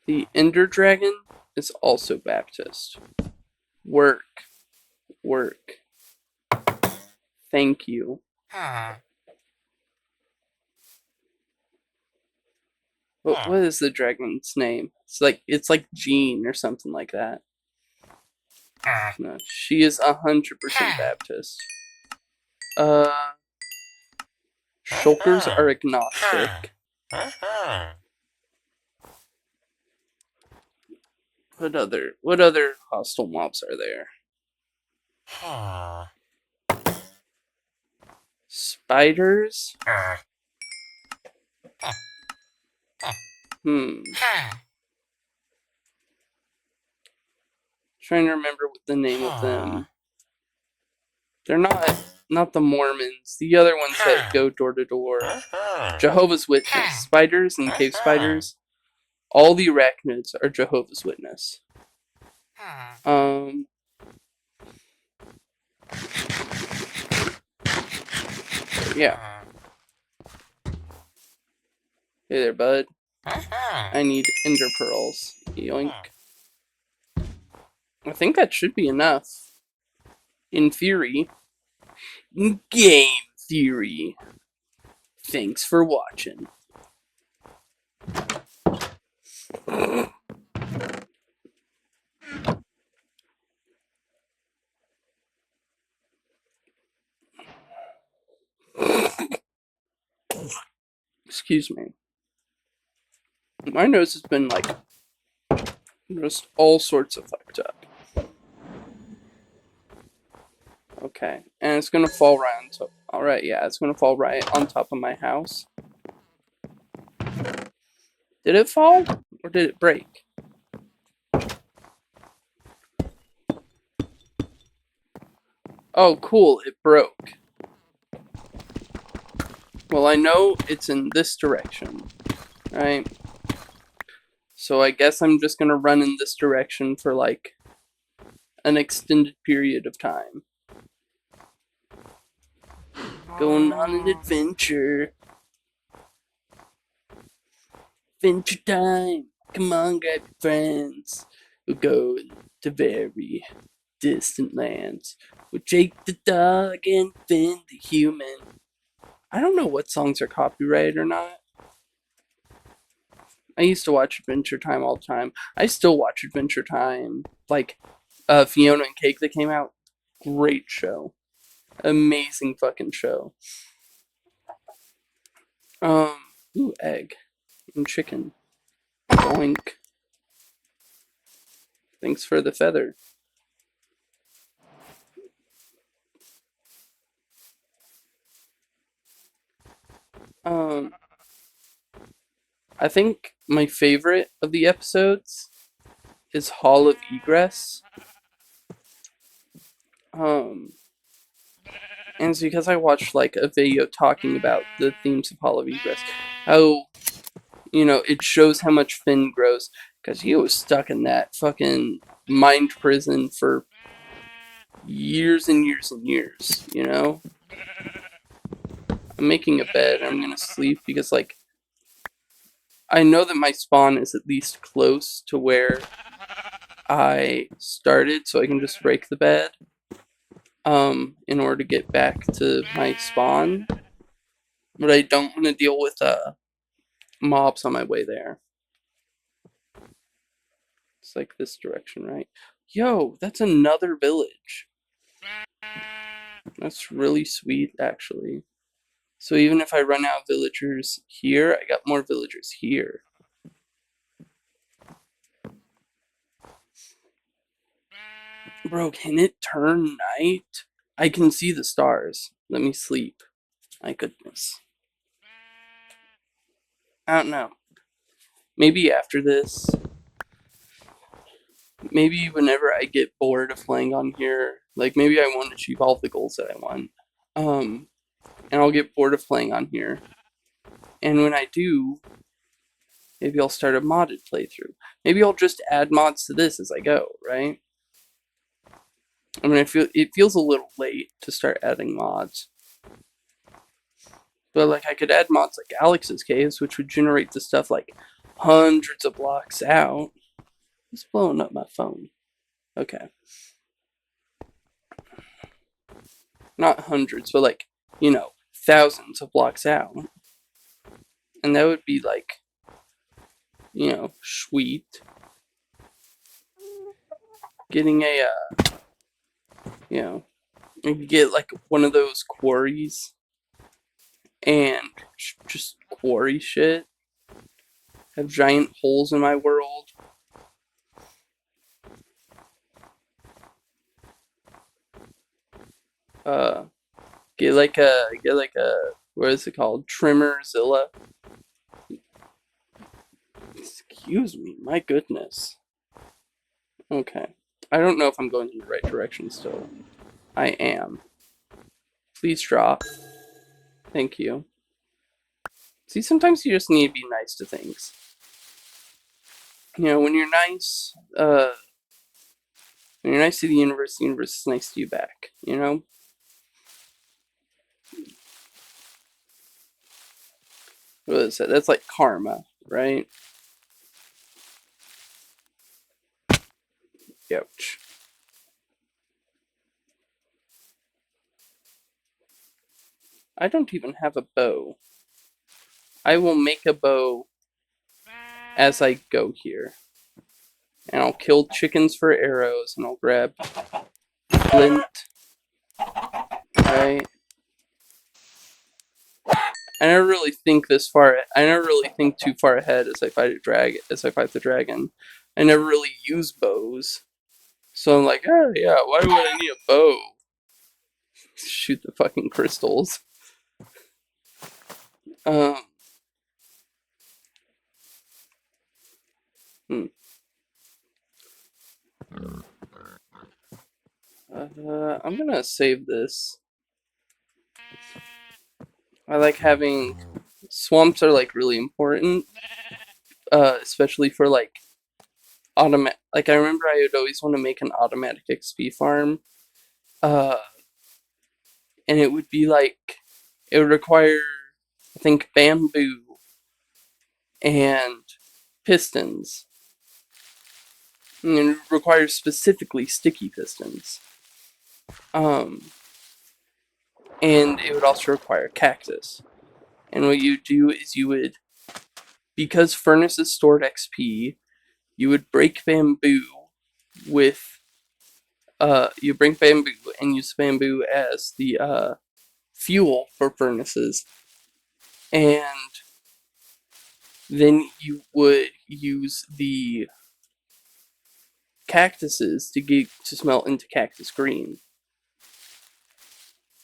the Ender Dragon is also Baptist. Work. Thank you. What is the dragon's name? It's like Jean or something like that. No, she is 100% Baptist. Shulkers are agnostic. What other hostile mobs are there? Spiders? Trying to remember what the name of them. They're not the Mormons. The other ones that go door to door. Jehovah's Witness. Spiders and cave spiders. All the arachnids are Jehovah's Witness. Yeah. Hey there, bud. I need ender pearls. Yoink. I think that should be enough. In theory. Game theory. Thanks for watching. Excuse me. My nose has been like just all sorts of fucked up. Okay, and it's gonna fall right on top. Alright, yeah, it's gonna fall right on top of my house. Did it fall? Or did it break? Oh, cool, it broke. Well, I know it's in this direction, right? So I guess I'm just gonna run in this direction for like an extended period of time. Going on an adventure. Adventure time. Come on, grab your friends. We'll go to very distant lands. We'll Jake the dog and Finn the human. I don't know what songs are copyrighted or not. I used to watch Adventure Time all the time. I still watch Adventure Time. Like, Fiona and Cake that came out. Great show. Amazing fucking show. Ooh, egg. And chicken. Boink. Thanks for the feather. I think my favorite of the episodes is Hall of Egress. And it's because I watched like a video talking about the themes of Hall of Egress. How, it shows how much Finn grows. Because he was stuck in that fucking mind prison for years and years and years, I'm making a bed. I'm gonna sleep because, like, I know that my spawn is at least close to where I started, so I can just break the bed in order to get back to my spawn. But I don't want to deal with mobs on my way there. It's like this direction, right? Yo, that's another village. That's really sweet, actually. So even if I run out of villagers here, I got more villagers here. Bro, can it turn night? I can see the stars. Let me sleep. My goodness. I don't know. Maybe after this, maybe whenever I get bored of playing on here, like maybe I won't achieve all the goals that I want, and I'll get bored of playing on here. And when I do, maybe I'll start a modded playthrough. Maybe I'll just add mods to this as I go, right? I mean, it feels a little late to start adding mods. But like I could add mods like Alex's Caves, which would generate the stuff like hundreds of blocks out. It's blowing up my phone. Okay. Not hundreds, but like, thousands of blocks out. And that would be like, sweet. Getting a, you could get like one of those quarries and just quarry shit. Have giant holes in my world. Get like a what is it called? Trimmerzilla. Excuse me, my goodness. Okay. I don't know if I'm going in the right direction still. I am. Please drop. Thank you. See, sometimes you just need to be nice to things. When you're nice, when you're nice to the universe is nice to you back, What is that? That's like karma, right? Ouch. I don't even have a bow. I will make a bow as I go here. And I'll kill chickens for arrows, and I'll grab flint. Right? I never really think this far. I never really think too far ahead as I fight the dragon. I never really use bows. So I'm like, oh yeah, why would I need a bow? Shoot the fucking crystals. Hmm. I'm gonna save this. I like having swamps are like really important, especially for like automatic. Like I remember I would always want to make an automatic XP farm, and it would be like it would require, I think, bamboo and pistons, and it requires specifically sticky pistons. And it would also require cactus. And what you do is because furnaces stored XP, you would break bamboo with, you bring bamboo and use bamboo as the, fuel for furnaces. And then you would use the cactuses to smelt into cactus green.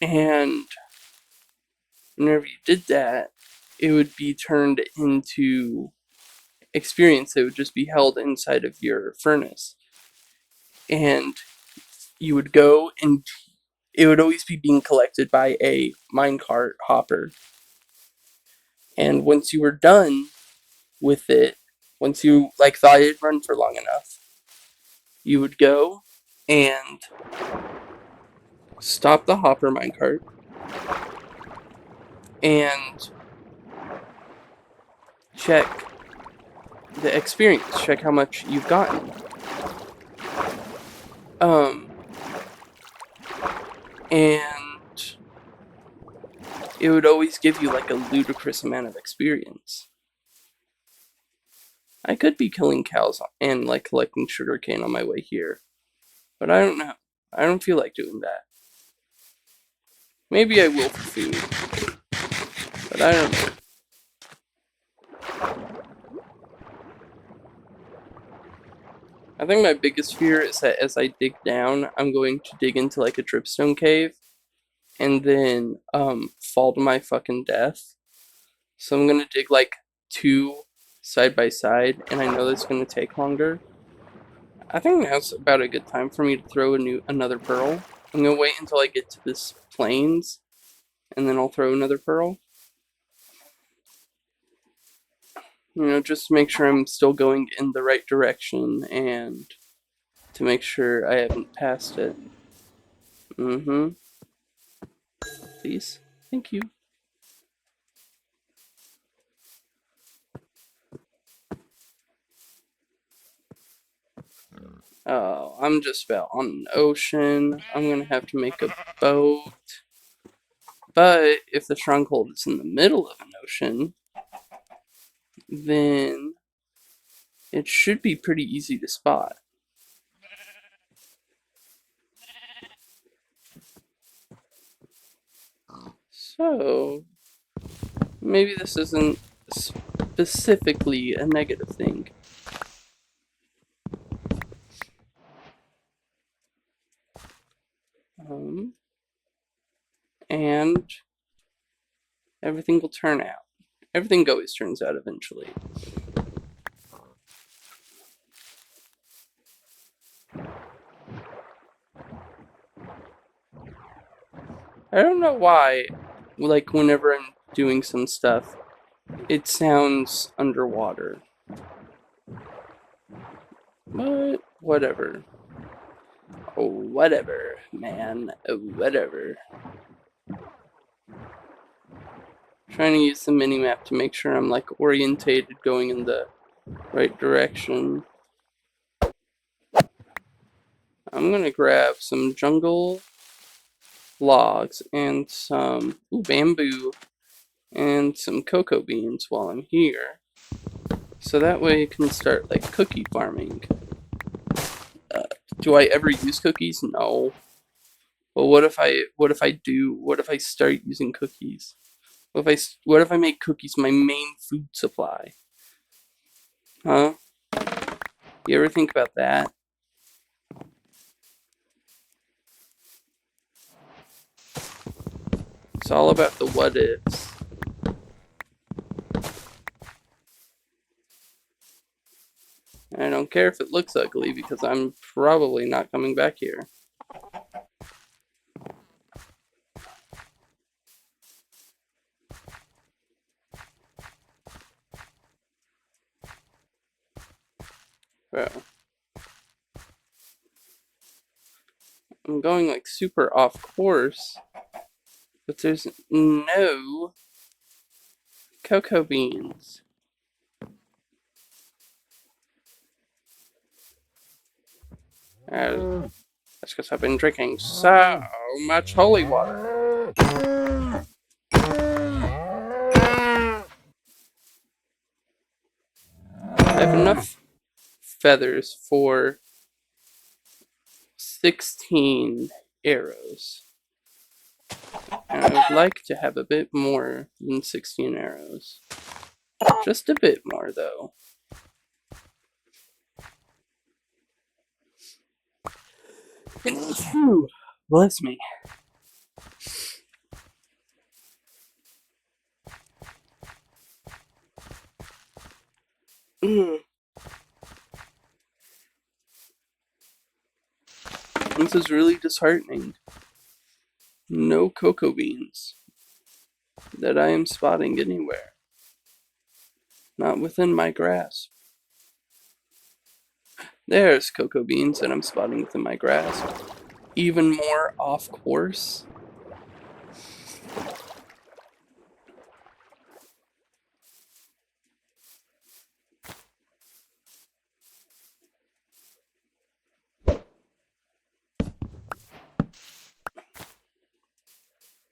And whenever you did that, it would be turned into experience that would just be held inside of your furnace. And you would go and it would always be being collected by a minecart hopper. And once you were done with it, once you thought it'd run for long enough, you would go and stop the hopper minecart and check the experience, check how much you've gotten. And it would always give you like a ludicrous amount of experience. I could be killing cows and collecting sugarcane on my way here, but I don't know. I don't feel like doing that. Maybe I will for food, but I don't know. I think my biggest fear is that as I dig down, I'm going to dig into like a dripstone cave and then fall to my fucking death. So I'm gonna dig like 2 side by side, and I know that's gonna take longer. I think now's about a good time for me to throw another pearl. I'm gonna wait until I get to this plains, and then I'll throw another pearl. You know, just to make sure I'm still going in the right direction and to make sure I haven't passed it. Mm-hmm. Please. Thank you. Oh, I'm just about on an ocean. I'm gonna have to make a boat. But if the stronghold is in the middle of an ocean, then it should be pretty easy to spot. So, maybe this isn't specifically a negative thing. And everything will turn out. Everything always turns out eventually. I don't know why, like, whenever I'm doing some stuff, it sounds underwater. But, whatever. Oh, whatever, man. Oh, whatever. Trying to use the minimap to make sure I'm, like, orientated going in the right direction. I'm gonna grab some jungle logs and some bamboo and some cocoa beans while I'm here. So that way I can start like cookie farming. Do I ever use cookies? No. But what if I do? What if I start using cookies? What if I make cookies my main food supply? Huh? You ever think about that? It's all about the what ifs. And I don't care if it looks ugly because I'm probably not coming back here. Bro. I'm going like super off course, but there's no cocoa beans. That's because I've been drinking so much holy water. I have enough feathers for 16 arrows. And I would like to have a bit more than 16 arrows. Just a bit more, though. Bless me. This is really disheartening. No cocoa beans that I am spotting anywhere. Not within my grasp. There's cocoa beans that I'm spotting within my grasp. Even more off course.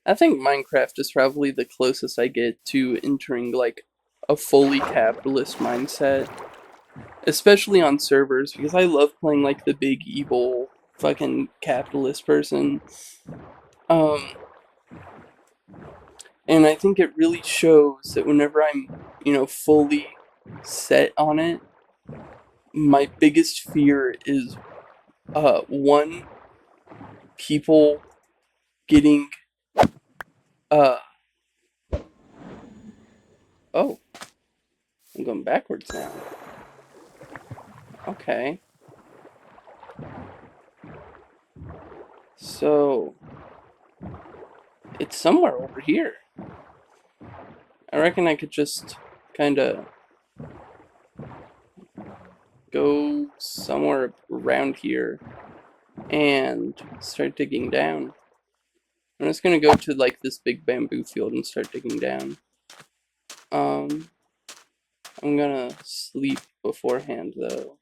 I think Minecraft is probably the closest I get to entering like a fully capitalist mindset, especially on servers, because I love playing like the big evil fucking capitalist person. And I think it really shows that whenever I'm, fully set on it, my biggest fear is one, people getting uh oh, I'm going backwards now. Okay. So, it's somewhere over here. I reckon I could just kind of go somewhere around here and start digging down. I'm just gonna go to like this big bamboo field and start digging down. I'm gonna sleep beforehand though.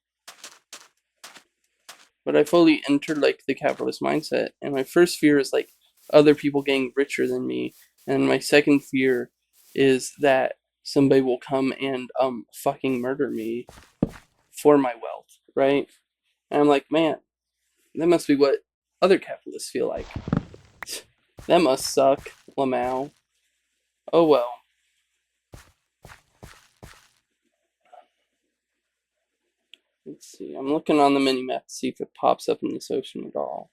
But I fully enter like the capitalist mindset, and my first fear is like other people getting richer than me, and my second fear is that somebody will come and fucking murder me for my wealth, right? And I'm like, man, that must be what other capitalists feel like. That must suck, Lamau. Oh well. Let's see. I'm looking on the minimap to see if it pops up in this ocean at all.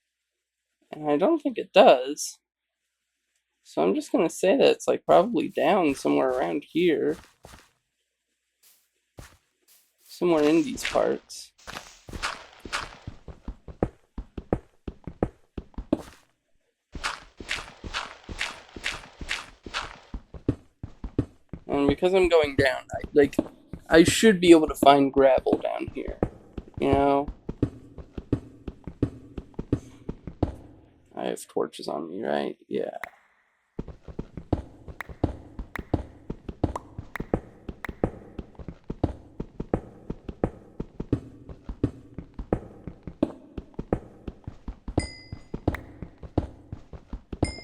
And I don't think it does. So I'm just gonna say that it's like probably down somewhere around here. Somewhere in these parts. And because I'm going down, I should be able to find gravel down here. You know? I have torches on me, right? Yeah.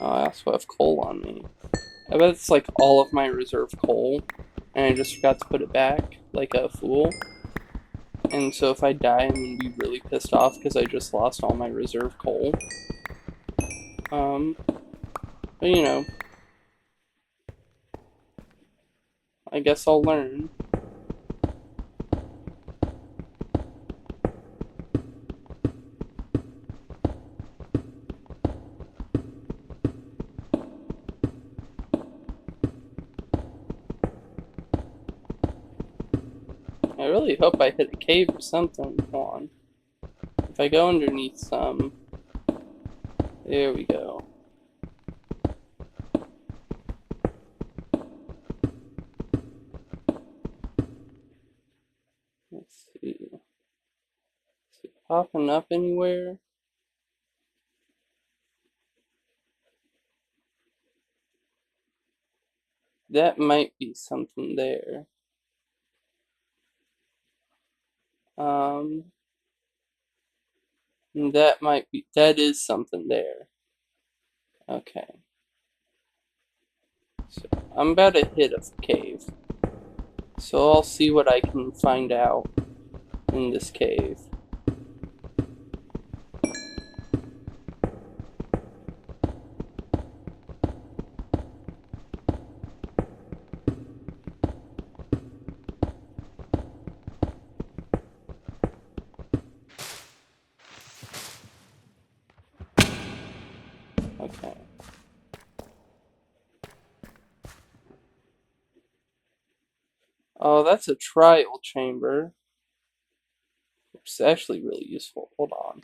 Oh, I also have coal on me. I bet it's like all of my reserve coal, and I just forgot to put it back, like a fool. And so if I die, I'm gonna be really pissed off because I just lost all my reserve coal. But you know, I guess I'll learn. I really hope I hit a cave or something. Hold on. If I go underneath some... There we go. Let's see. Is it popping up anywhere? That might be something there. That is something there. Okay. So I'm about to hit a cave. So I'll see what I can find out in this cave. Okay. Oh, that's a trial chamber. It's actually really useful. Hold on.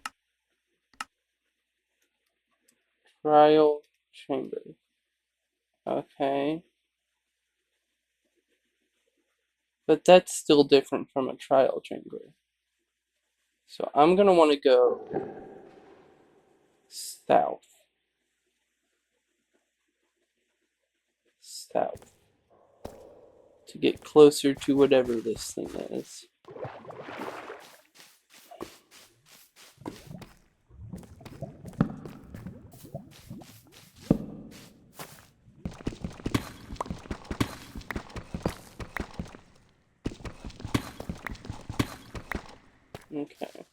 Trial chamber. Okay. But that's still different from a trial chamber. So I'm gonna want to go south. South. To get closer to whatever this thing is. Okay.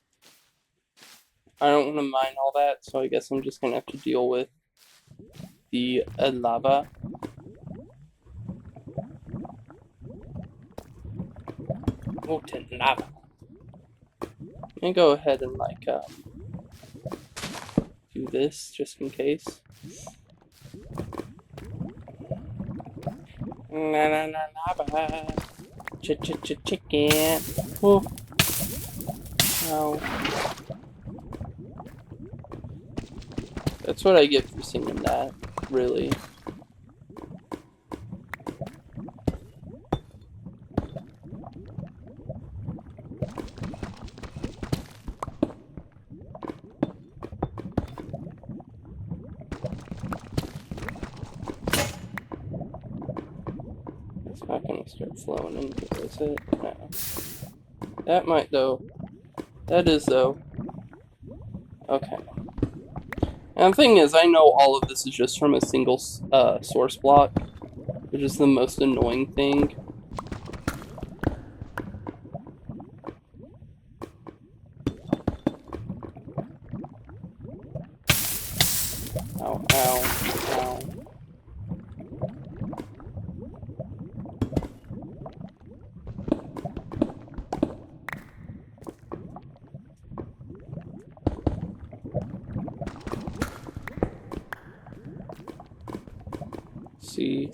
I don't want to mine all that, so I guess I'm just gonna have to deal with the lava. Molten lava. Let me go ahead and like do this just in case. Lava. Chicken. Oh. No. That's what I get for singing that, really. It's not gonna start flowing in here, is it? No. That might, though. That is, though. Okay. And the thing is, I know all of this is just from a single source block, which is the most annoying thing. Ow, ow, ow.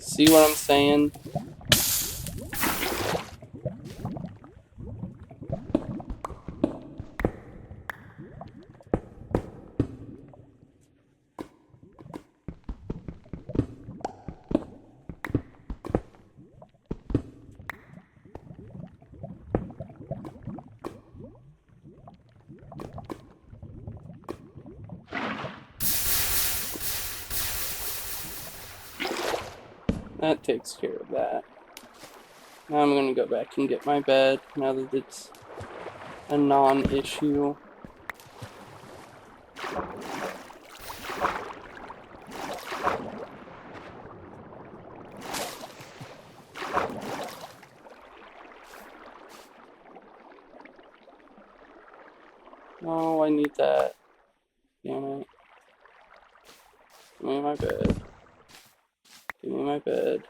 See what I'm saying? That takes care of that. Now I'm gonna go back and get my bed, now that it's a non-issue. Oh, I need that. Damn it. Give me my bed. Give me my bed.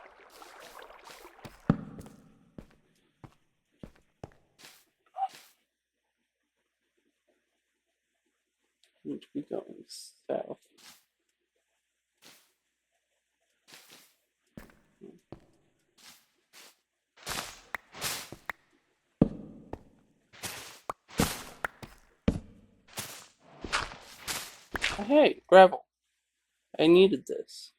I need to be going south. Hey, gravel. I needed this.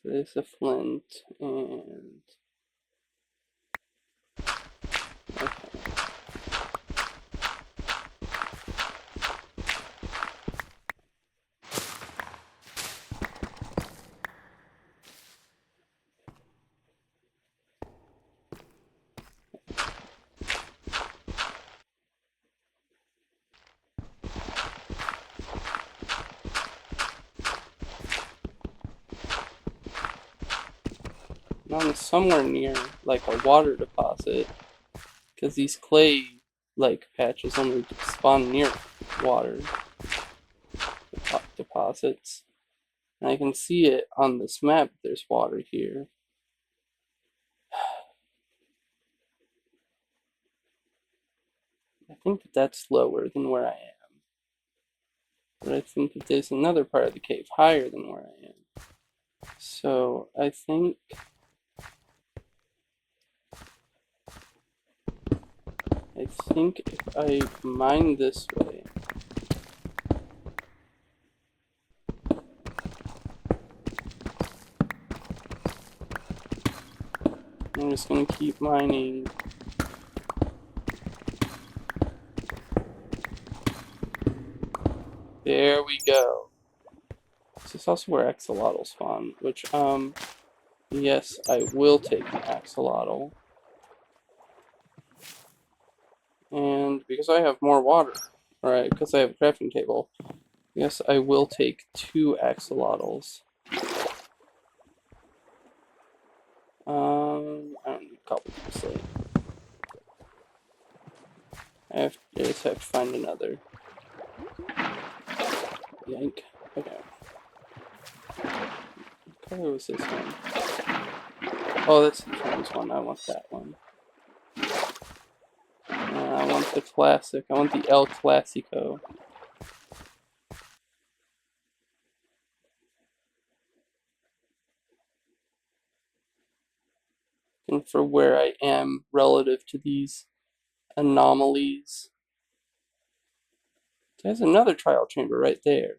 So there's a flint and... Okay. Now I'm somewhere near, like, a water deposit. Because these clay, like, patches only spawn near water deposits. And I can see it on this map, there's water here. I think that that's lower than where I am. But I think that there's another part of the cave higher than where I am. So I think if I mine this way, I'm just gonna keep mining. There we go. This is also where axolotl spawn, which, yes, I will take an axolotl. And because I have more water, right, because I have a crafting table, yes, I will take 2 axolotls. I don't need cobble slate. I just have to find another. Yank. Okay. What color was this one? Oh, that's the trans one. I want that one. I want the classic. I want the El Clasico. And for where I am relative to these anomalies. There's another trial chamber right there.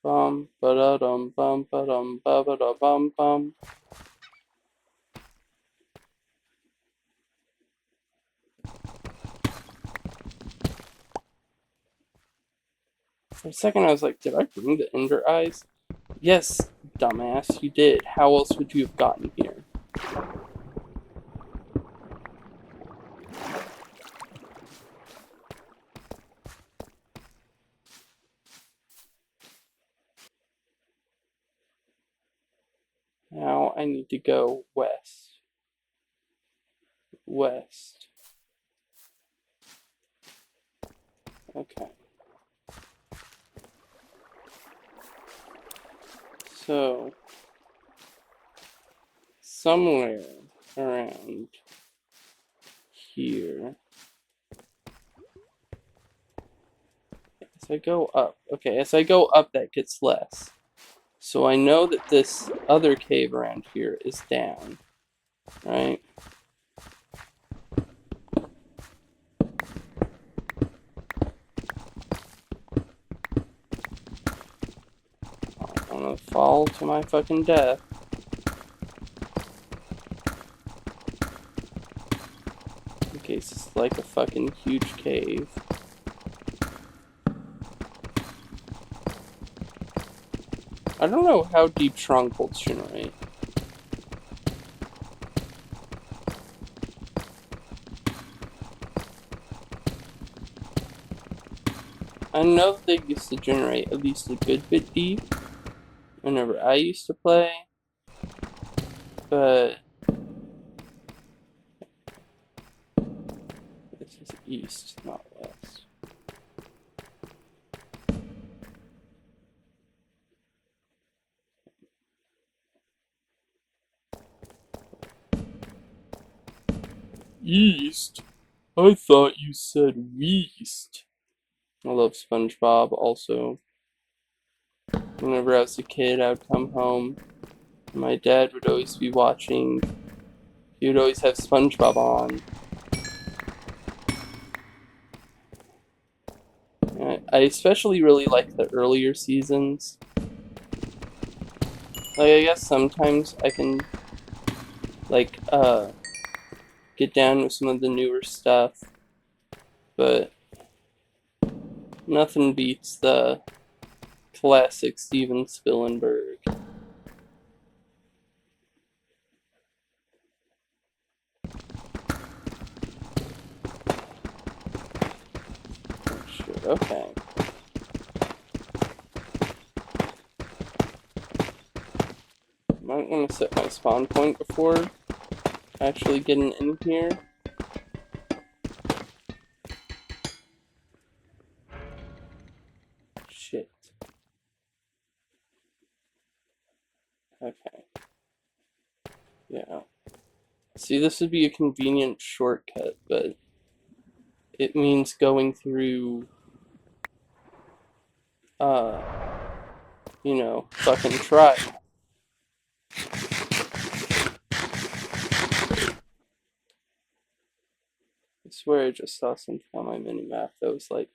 Bum ba da dum bum ba dum ba ba da bum bum. For a second, I was like, did I bring the Ender Eyes? Yes, dumbass, you did. How else would you have gotten here? Now I need to go west. West. Okay. So, somewhere around here. As I go up. Okay, as I go up, that gets less. So I know that this other cave around here is down. Right? I'm gonna fall to my fucking death. In case it's like a fucking huge cave. I don't know how deep strongholds generate. I know they used to generate at least a good bit deep whenever I used to play, but this is east, not west. East? I thought you said west. I love SpongeBob also. Whenever I was a kid, I would come home. My dad would always be watching. He would always have SpongeBob on. I especially really like the earlier seasons. Like, I guess sometimes I can, like, get down with some of the newer stuff. But nothing beats the classic Steven Spielberg. Oh, shit, okay. Might want to set my spawn point before actually getting in here. Shit. Okay. Yeah. See, this would be a convenient shortcut, but it means going through, you know, fucking trial. I swear I just saw something on my minimap that was like,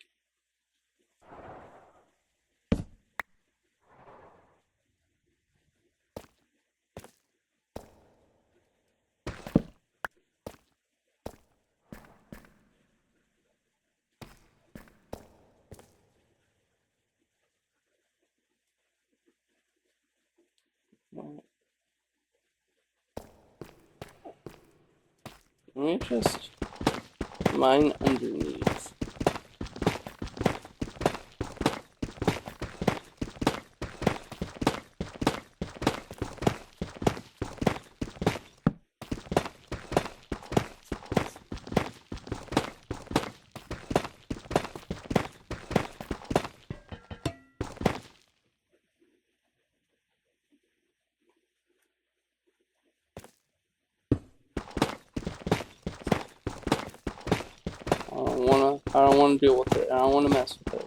let me just mine underneath. I don't wanna deal with it. I don't wanna mess with it.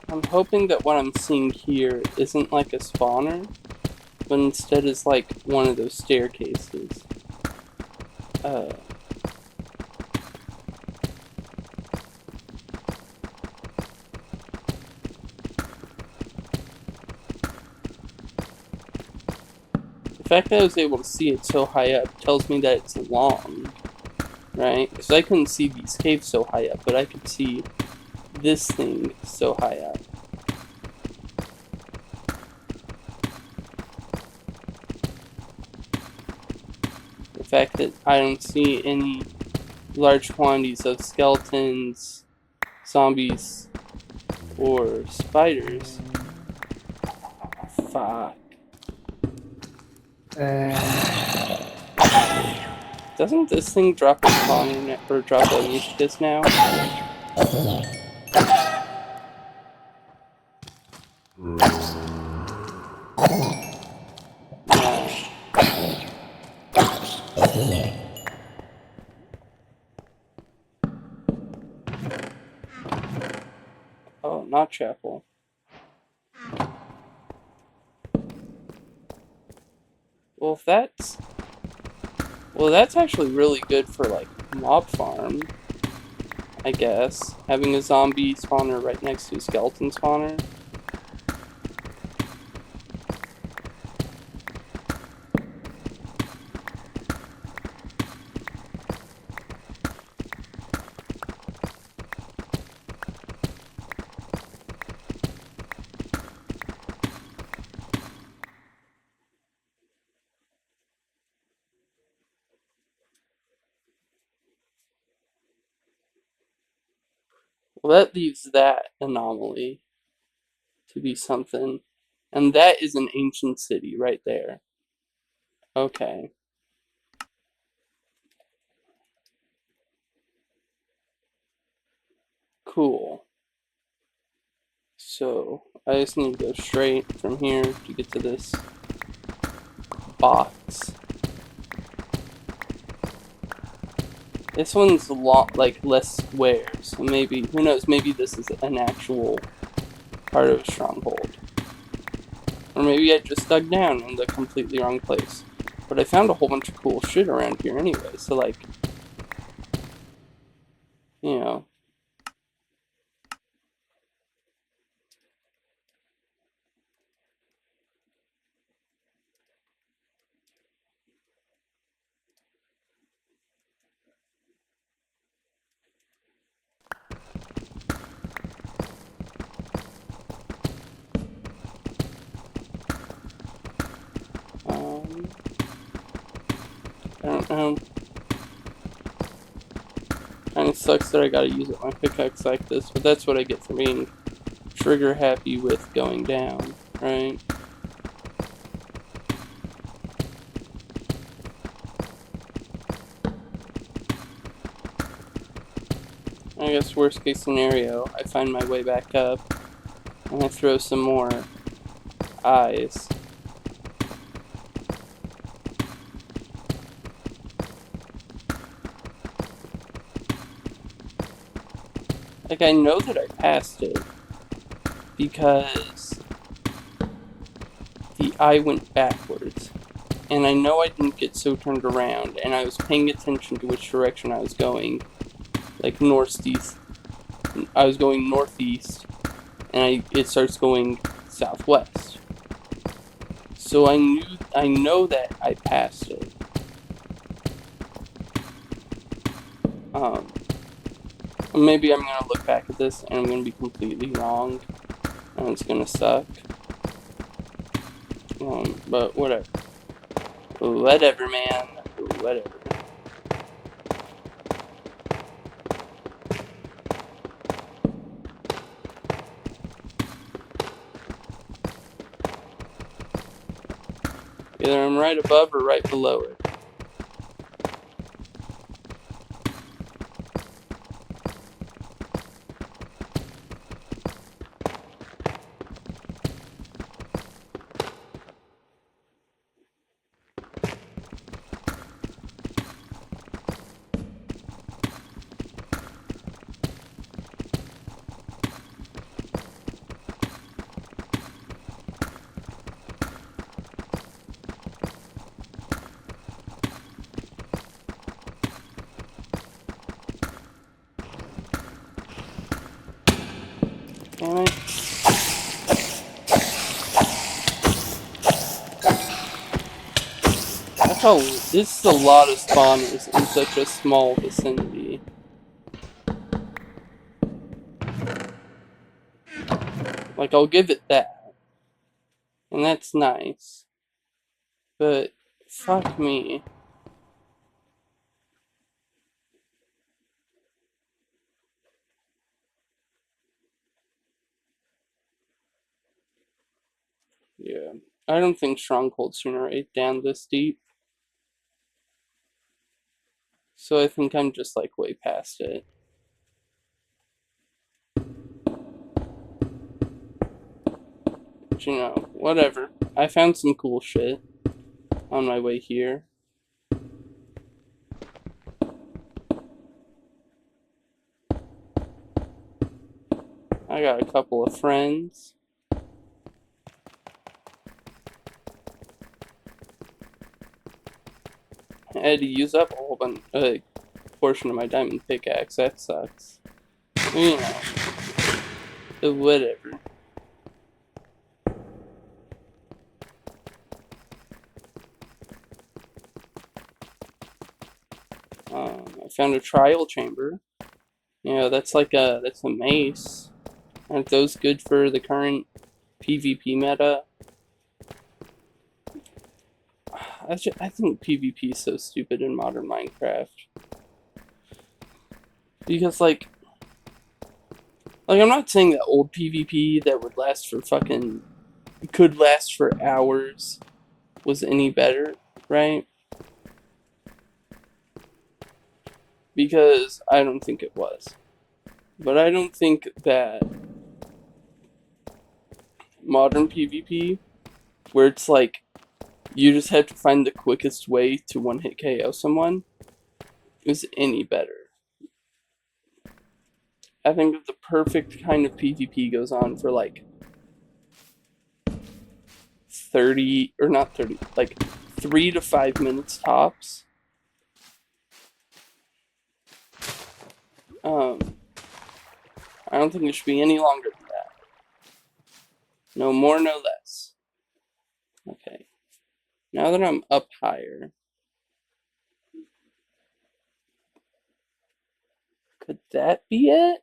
I'm hoping that what I'm seeing here isn't like a spawner, but instead is like one of those staircases. The fact that I was able to see it so high up tells me that it's long, right? Because I couldn't see these caves so high up, but I could see this thing so high up. The fact that I don't see any large quantities of skeletons, zombies, or spiders. Fuck. Doesn't this thing drop a spawner or drop a mucus now? Oh, not chapel. Well, if that's... Well, that's actually really good for, like, mob farm, I guess. Having a zombie spawner right next to a skeleton spawner. Well, that leaves that anomaly to be something. And that is an ancient city right there. Okay. Cool. So, I just need to go straight from here to get to this box. This one's a lot, like, less square, so maybe, who knows, maybe this is an actual part of a stronghold. Or maybe I just dug down in the completely wrong place. But I found a whole bunch of cool shit around here anyway, so like, you know. I don't know. Kinda sucks that I gotta use it my pickaxe like this, but that's what I get for being trigger happy with going down, right? I guess worst case scenario, I find my way back up and I throw some more eyes. Like, I know that I passed it because the eye went backwards. And I know I didn't get so turned around, and I was paying attention to which direction I was going. Like northeast. I was going northeast, and it starts going southwest. So I know that I passed it. Maybe I'm gonna look back at this and I'm gonna be completely wrong, and it's gonna suck. But whatever. Whatever, man. Whatever. Either I'm right above or right below it. Damn it. That's how. This is a lot of spawners in such a small vicinity. Like, I'll give it that. And that's nice. But, fuck me. Yeah. I don't think strongholds generate down this deep. So I think I'm just, like, way past it. But, you know, whatever. I found some cool shit on my way here. I got a couple of friends. I had to use up a whole portion of my diamond pickaxe. That sucks. You know, whatever. I found a trial chamber. Yeah, that's a mace. Aren't those good for the current PvP meta? I think PvP is so stupid in modern Minecraft. Because, like I'm not saying that old PvP that would last for could last for hours was any better, right? Because I don't think it was. But I don't think that modern PvP, where it's like, you just have to find the quickest way to one-hit KO someone, is any better. I think the perfect kind of PvP goes on for like 30, or not 30, like 3 to 5 minutes tops. I don't think it should be any longer than that. No more, no less. Okay. Now that I'm up higher, could that be it?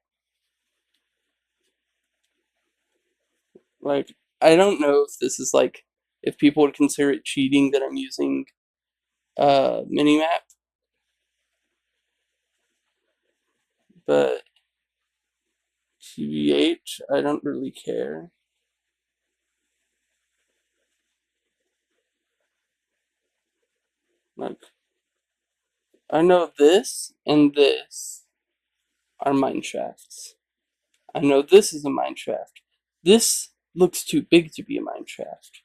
Like, I don't know if this is like, if people would consider it cheating that I'm using minimap, but TBH, I don't really care. Like, I know this and this are mine shafts. I know this is a mine shaft. This looks too big to be a mine shaft.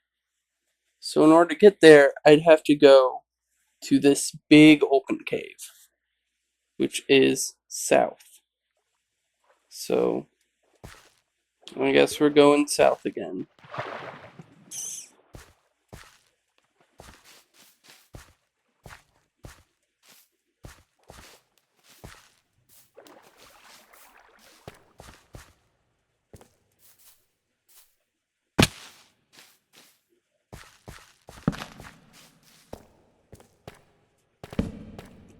So in order to get there, I'd have to go to this big open cave, which is south. So I guess we're going south again.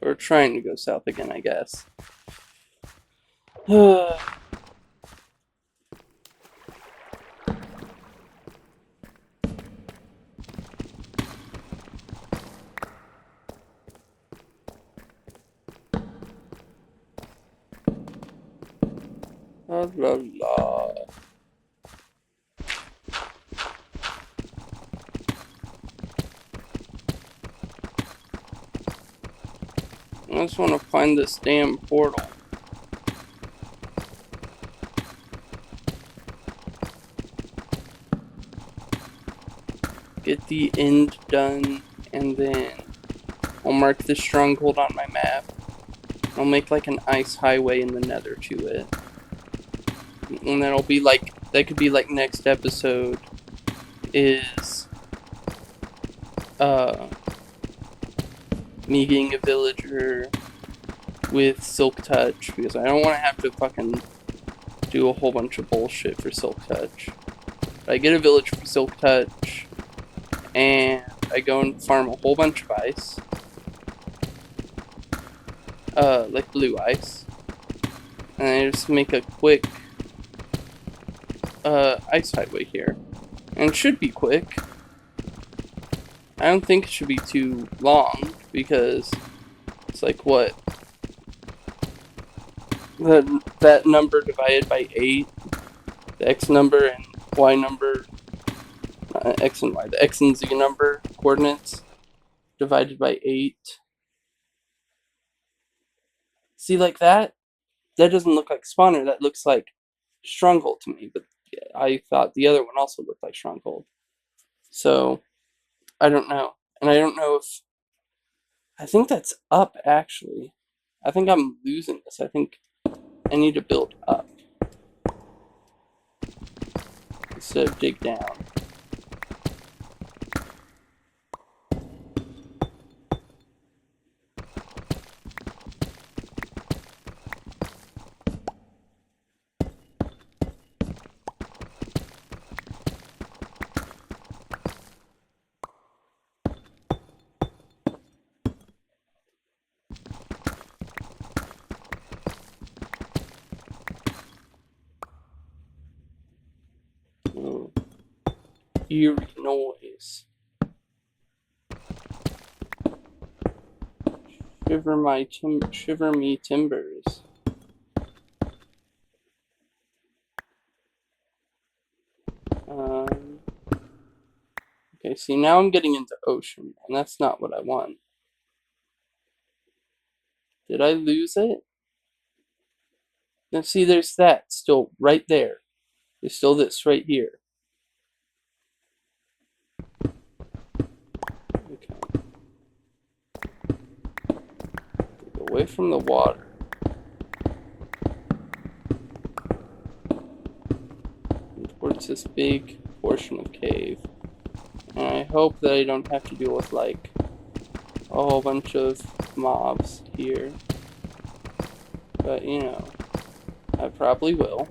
We're trying to go south again, I guess. La la la. I just want to find this damn portal. Get the end done, and then I'll mark the stronghold on my map. I'll make like an ice highway in the nether to it. And that'll be like, that could be like next episode is me getting a villager with Silk Touch, because I don't want to have to fucking do a whole bunch of bullshit for Silk Touch. I get a village for Silk Touch, and I go and farm a whole bunch of ice. Like blue ice. And I just make a quick ice highway here. And it should be quick. I don't think it should be too long, because it's like, what? That number divided by 8, the x number and y number, x and y, the x and z number coordinates divided by 8. See, like that? That doesn't look like spawner, that looks like stronghold to me, but I thought the other one also looked like stronghold. So, I don't know. And I don't know if... I think that's up, actually. I think I'm losing this. I think I need to build up instead of dig down. Oh, eerie noise. Shiver me timbers. Okay, see, now I'm getting into ocean, and that's not what I want. Did I lose it? Now see, there's that still right there. There's still this right here. Okay. Get away from the water. And towards this big portion of cave. And I hope that I don't have to deal with, like, a whole bunch of mobs here. But, you know, I probably will.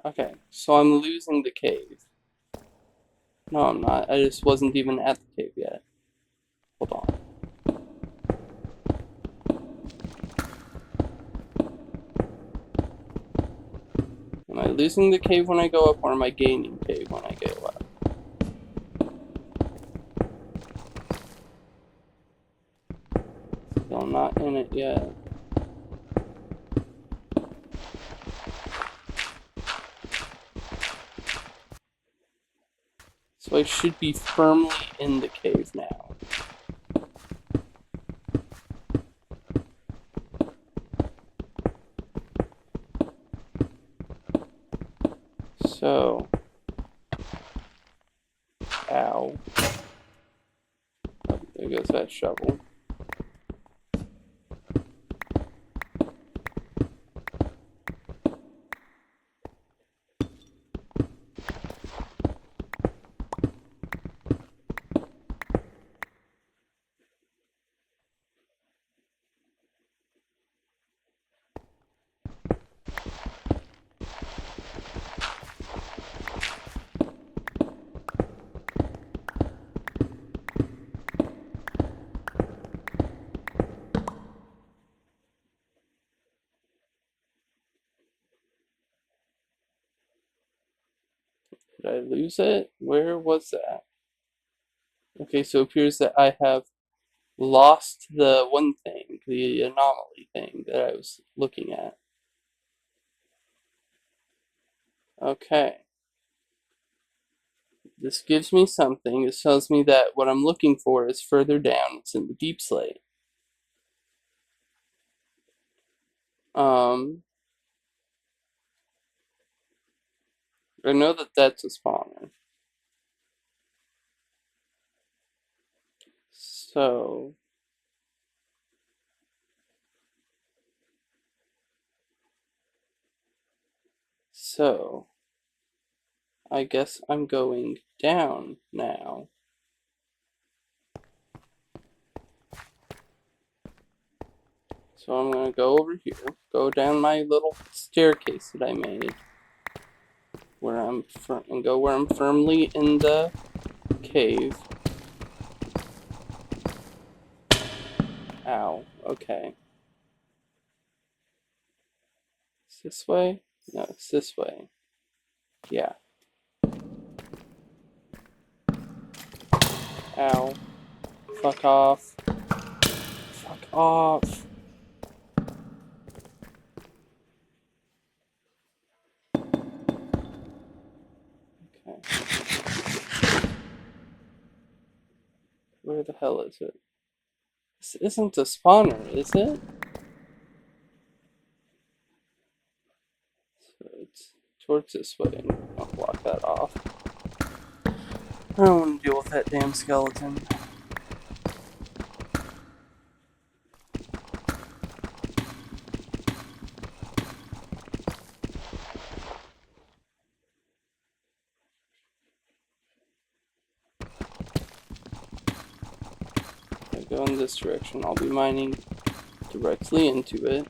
Okay, so I'm losing the cave. No, I'm not. I just wasn't even at the cave yet. Hold on. Am I losing the cave when I go up, or am I gaining cave when I go up? Still not in it yet. So I should be firmly in the cave now. So... Ow. Oh, there goes that shovel. Did I lose it? Where was that? Okay, so it appears that I have lost the one thing, the anomaly thing that I was looking at. Okay. This gives me something. This tells me that what I'm looking for is further down. It's in the deep slate. I know that that's a spawner. So... So, I guess I'm going down now. So I'm gonna go over here, go down my little staircase that I made, and go where I'm firmly in the cave. Ow, okay. Is this way? No, it's this way. Yeah. Ow. Fuck off. Fuck off. Okay. Where the hell is it? This isn't a spawner, is it? So it's towards this way. I'll block that off. I don't want to deal with that damn skeleton. If I go in this direction, I'll be mining directly into it.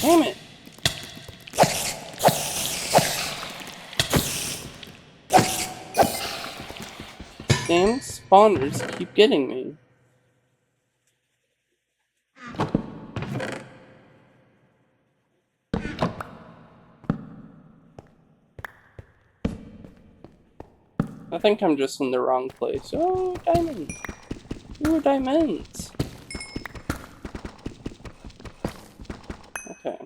Damn it! Damn spawners keep getting me. I think I'm just in the wrong place. Oh, diamonds! Ooh, diamonds! Okay.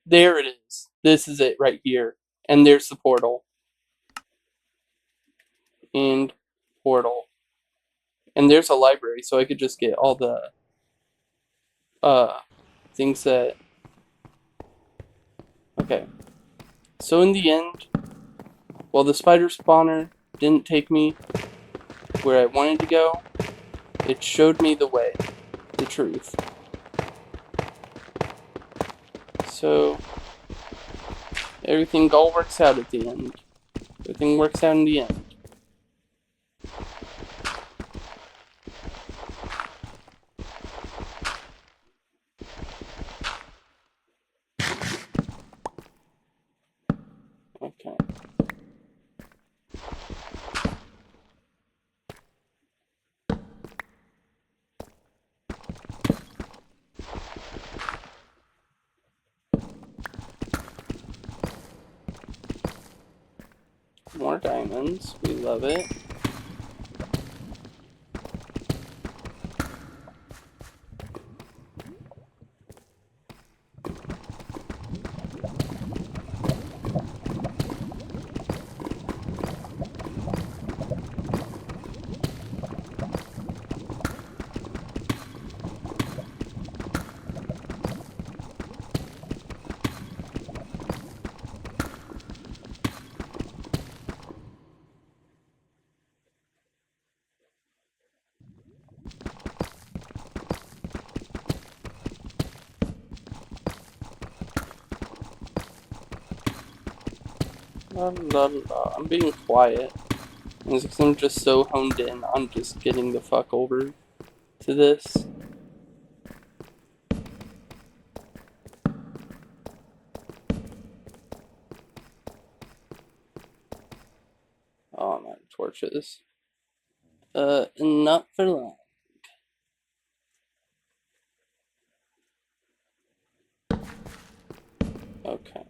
There it is. This is it right here. And there's the portal. And portal. And there's a library, so I could just get all the things that... Okay. So in the end, while the spider spawner didn't take me where I wanted to go, it showed me the way, the truth. So everything all works out at the end. Everything works out in the end. Okay. More diamonds. We love it. La, la, la. I'm being quiet. Because I'm just so honed in on just getting the fuck over to this. Oh, I'm out of torches. Not for long. Okay.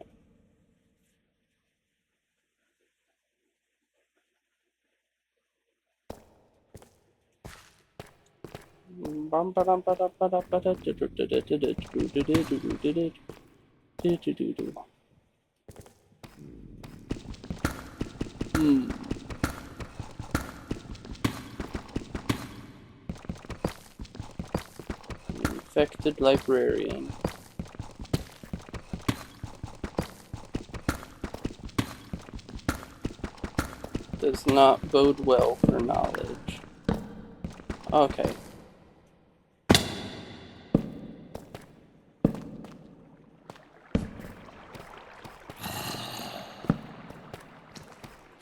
Infected librarian. Does not bode well for knowledge. Okay.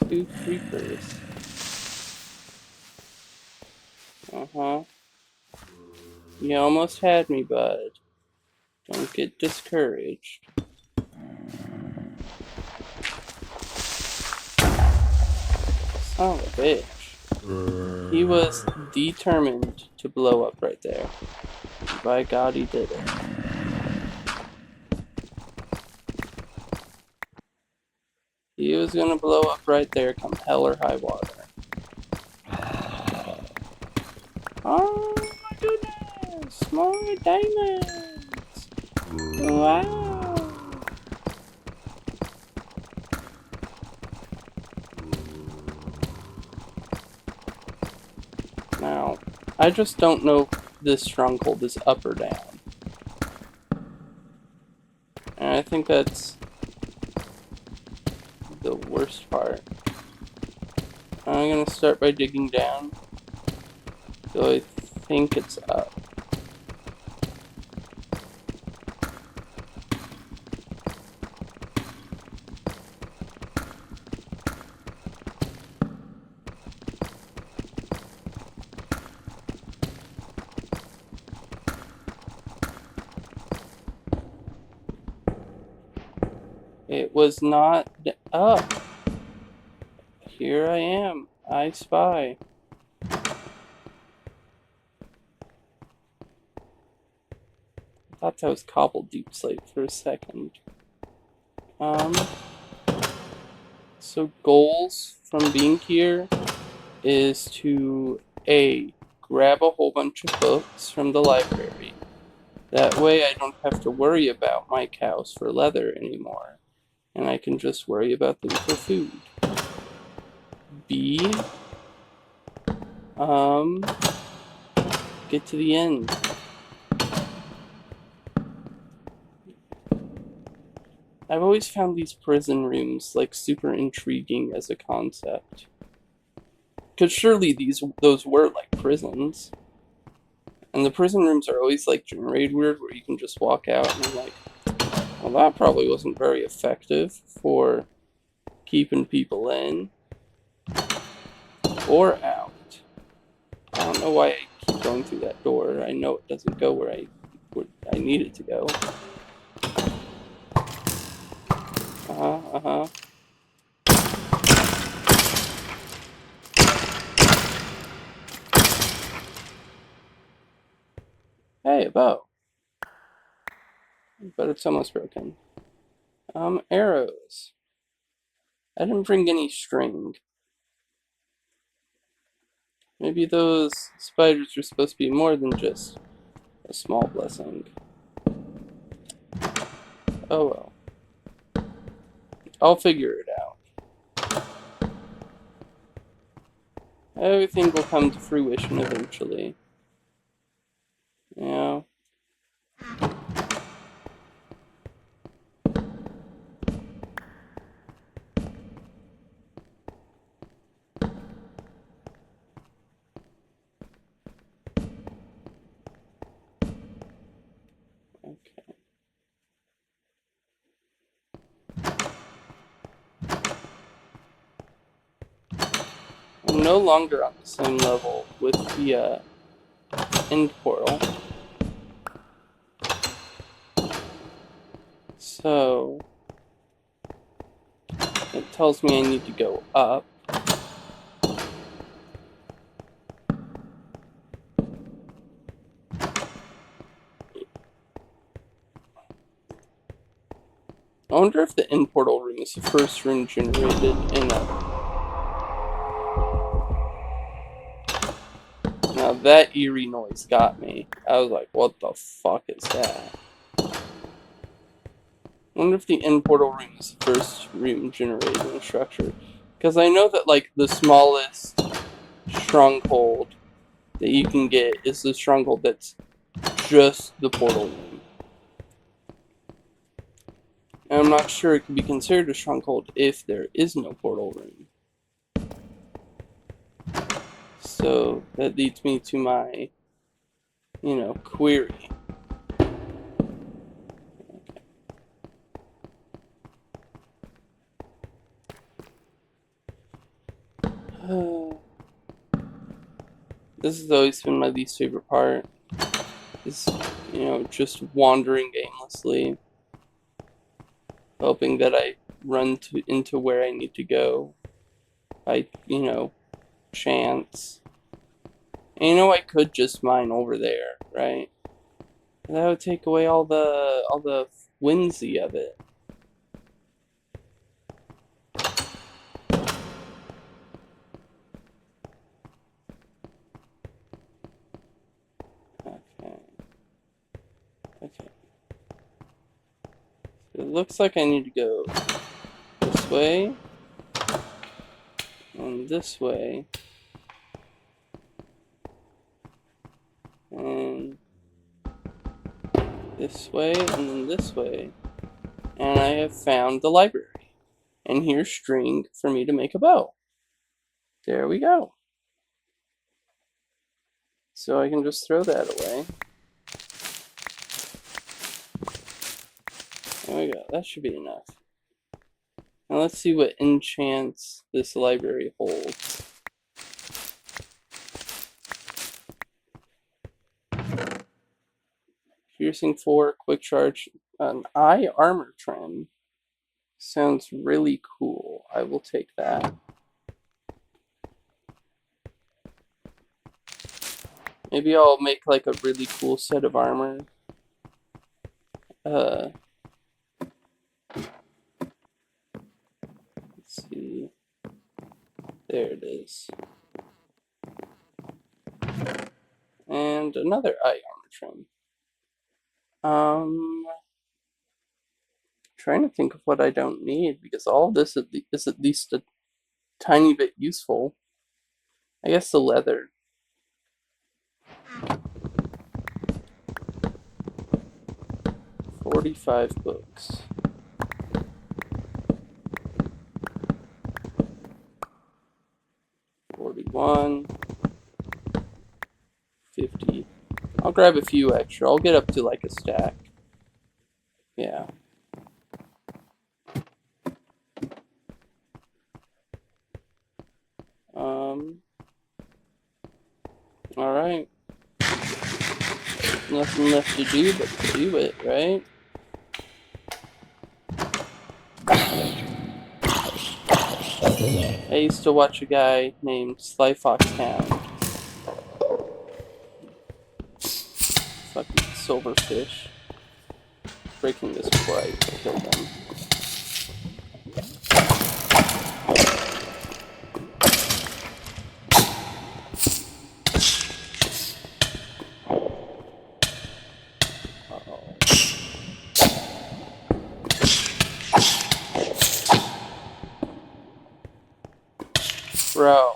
Two creepers. Uh-huh. You almost had me, bud. Don't get discouraged. Son of a bitch. He was determined to blow up right there. By God, he did it. He was gonna blow up right there come hell or high water. Oh my goodness! More diamonds! Wow! Now, I just don't know if this stronghold is up or down. And I think that's the worst part. I'm gonna start by digging down. So I think it's up. It was not up. Here I am. I spy. I thought that was cobbled deep slate for a second. So goals from being here is to A, grab a whole bunch of books from the library. That way I don't have to worry about my cows for leather anymore. And I can just worry about them for food. B, get to the end. I've always found these prison rooms like super intriguing as a concept. Cause surely those were like prisons. And the prison rooms are always like generated weird where you can just walk out and I'm like, well that probably wasn't very effective for keeping people in. Or out. I don't know why I keep going through that door. I know it doesn't go where I need it to go. Hey, a bow. But it's almost broken. Arrows. I didn't bring any string. Maybe those spiders are supposed to be more than just a small blessing. Oh well. I'll figure it out. Everything will come to fruition eventually. Yeah. Okay. I'm no longer on the same level with the end portal. So it tells me I need to go up. I wonder if the end portal room is the first room generated in a... Now That eerie noise got me. I was like, what the fuck is that? I wonder if the end portal room is the first room generated in the structure. Because I know that, like, the smallest stronghold that you can get is the stronghold that's just the portal room. And I'm not sure it can be considered a stronghold if there is no portal room. So that leads me to my, query. This has always been my least favorite part. Is, just wandering aimlessly, hoping that I run into where I need to go by, chance. And I could just mine over there, right? That would take away all the whimsy of it. Okay. So it looks like I need to go this way and this way and this way and then this way, and I have found the library. And here's string for me to make a bow. There we go. So I can just throw that away. There we go. That should be enough. Now let's see what enchants this library holds. Piercing 4, quick charge, an eye armor trim. Sounds really cool. I will take that. Maybe I'll make like a really cool set of armor. Let's see. There it is. And another eye armor trim. Trying to think of what I don't need, because all of this is at least a tiny bit useful. I guess the leather. $45. 41. 50. I'll grab a few extra. I'll get up to like a stack. Yeah. Alright. Nothing left to do but to do it, right? I used to watch a guy named Sly Fox Hound. Fucking silverfish. Breaking this before I kill them. Bro.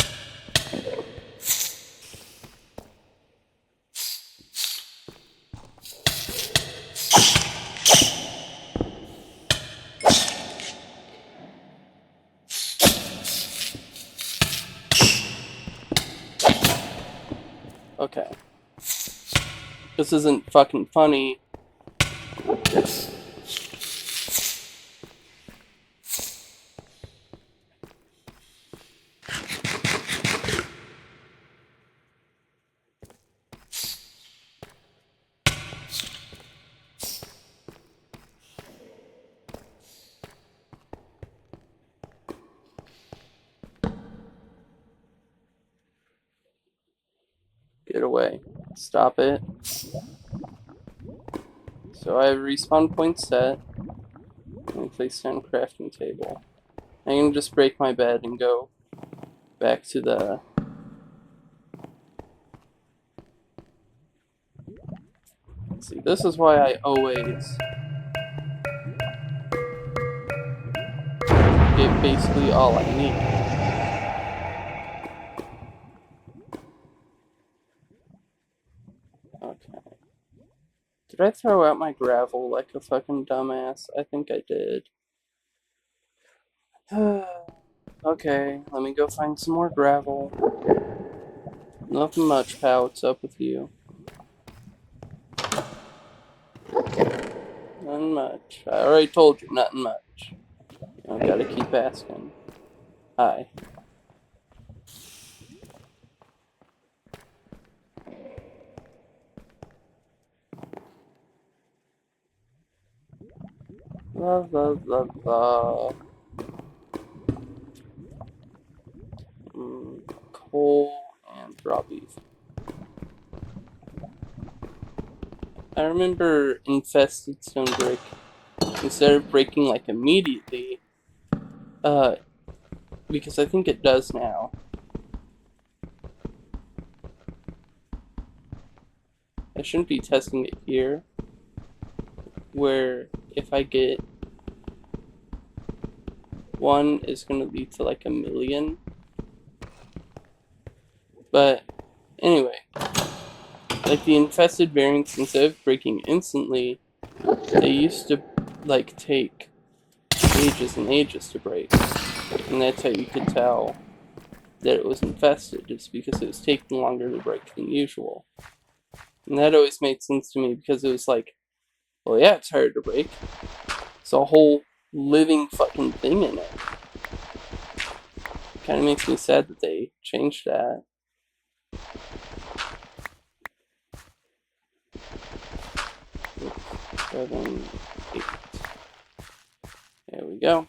Okay. This isn't fucking funny. Get away. Stop it. So I have respawn point set. And place down crafting table. I can just break my bed and go back to the This is why I always get basically all I need. Okay. Did I throw out my gravel like a fucking dumbass? I think I did. Okay, let me go find some more gravel. Nothing much, pal. What's up with you? Nothing much. I already told you, nothing much. I gotta keep asking. Hi. La la la la. Coal and raw beef. I remember infested stone brick. Instead of breaking like immediately, because I think it does now. I shouldn't be testing it here, where if I get one is going to lead to like 1,000,000. But anyway, like the infested variants, instead of breaking instantly, they used to like take ages and ages to break. And that's how you could tell that it was infested, just because it was taking longer to break than usual. And that always made sense to me, because it was like, well, yeah, it's harder to break. It's a whole living fucking thing in it. Kind of makes me sad that they changed that. 7, 8. There we go.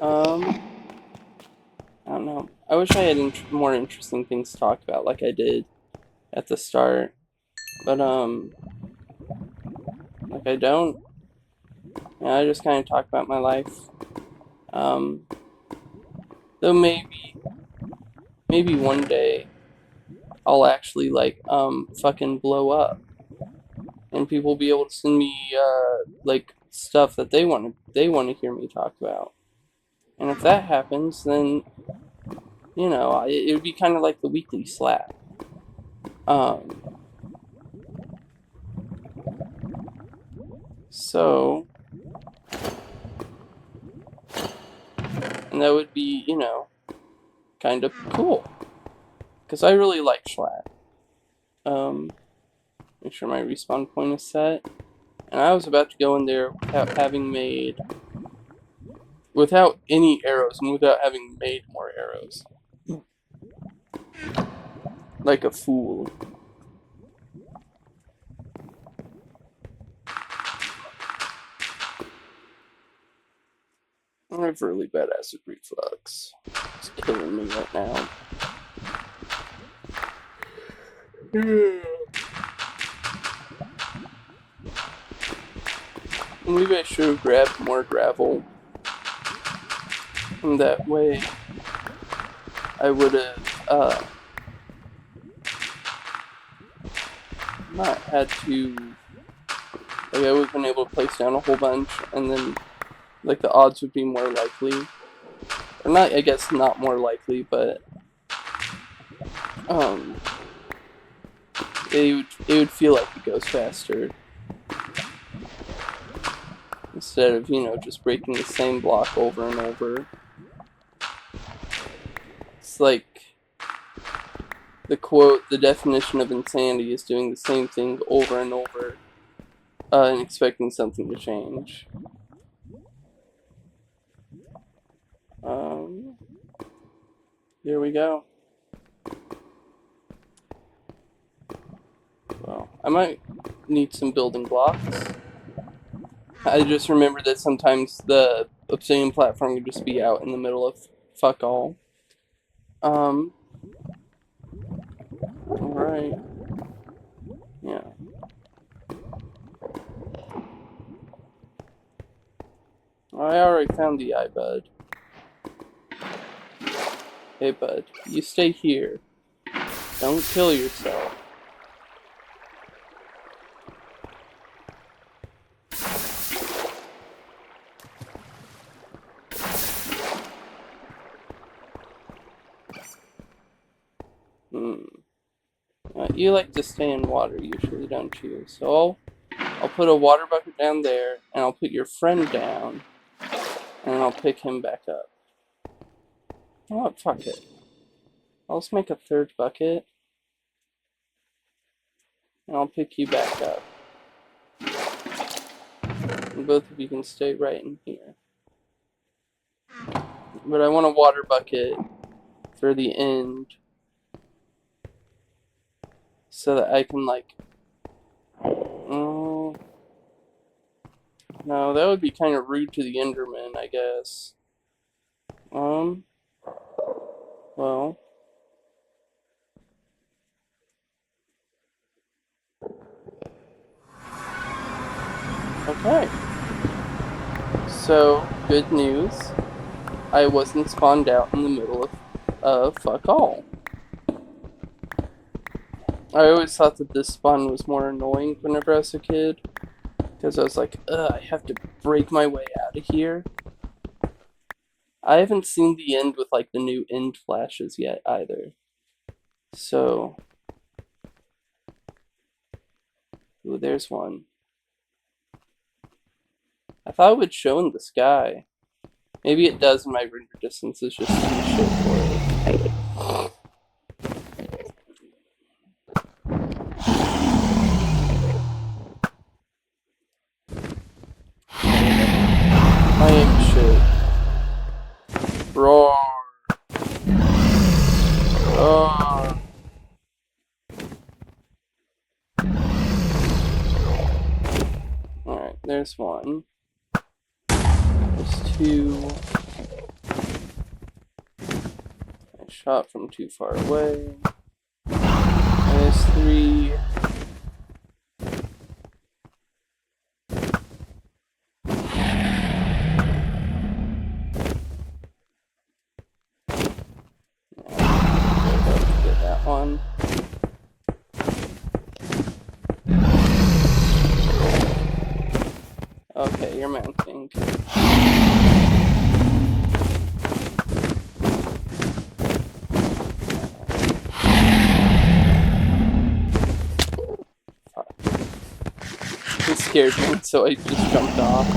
I don't know. I wish I had more interesting things to talk about, like I did at the start. But, like I don't. Yeah, I just kind of talk about my life. Though maybe one day I'll actually, like, fucking blow up. And people will be able to send me, like, stuff that they want to hear me talk about. And if that happens, then, you know, it would be kind of like the weekly slap. So, and that would be, you know, kind of cool. Because I really like Schlatt. Make sure my respawn point is set. And I was about to go in there without any arrows, and without having made more arrows. Like a fool. I have really bad acid reflux. It's killing me right now. Maybe I should have grabbed more gravel. And that way, I would have, not had to, like, I would have been able to place down a whole bunch, and then, like, the odds would be more likely. Or not, I guess not more likely, but, it would feel like it goes faster. Instead of, you know, just breaking the same block over and over. It's like the quote, the definition of insanity is doing the same thing over and over, and expecting something to change. Here we go. Well, I might need some building blocks. I just remembered that sometimes the Obsidian platform could just be out in the middle of fuck all. Alright. Yeah. I already found the eye, bud. Hey, bud. You stay here. Don't kill yourself. You like to stay in water usually, don't you? So I'll put a water bucket down there, and I'll put your friend down, and then I'll pick him back up. You know what? Fuck it. I'll just make a third bucket, and I'll pick you back up. And both of you can stay right in here. But I want a water bucket for the end, so that I can, like... no, that would be kind of rude to the Enderman, I guess. Well... Okay. So, good news. I wasn't spawned out in the middle of fuck all. I always thought that this spawn was more annoying whenever I was a kid. Because I was like, ugh, I have to break my way out of here. I haven't seen the end with, like, the new end flashes yet, either. So... ooh, there's one. I thought it would show in the sky. Maybe it does, and my render distance is just too shit for it. I am shit. Roar. Roar. Alright, there's one. There's two. I shot from too far away. There's three. Get that one. Okay, you're mounting. It scared me, so I just jumped off.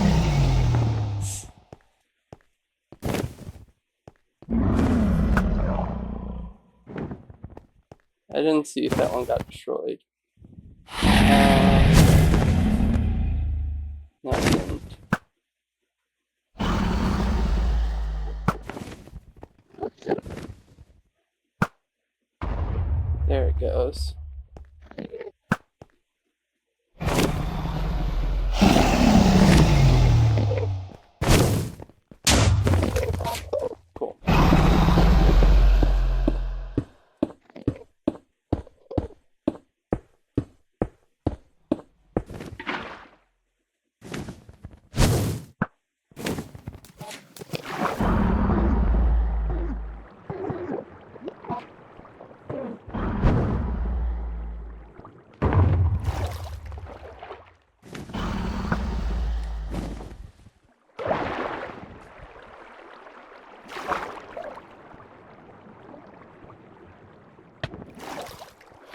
I didn't see if that one got destroyed. No, it didn't. There it goes. Cool.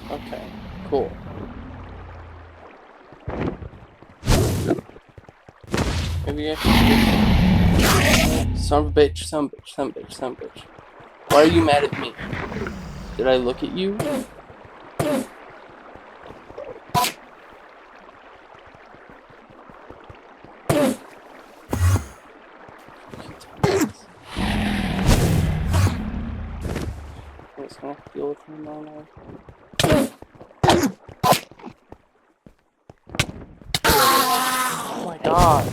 Okay, cool. Maybe I should... Son of a bitch, son of a bitch, son of a bitch, son of a bitch. Why are you mad at me? Did I look at you? I'm just gonna have to deal with him now. Oh my god.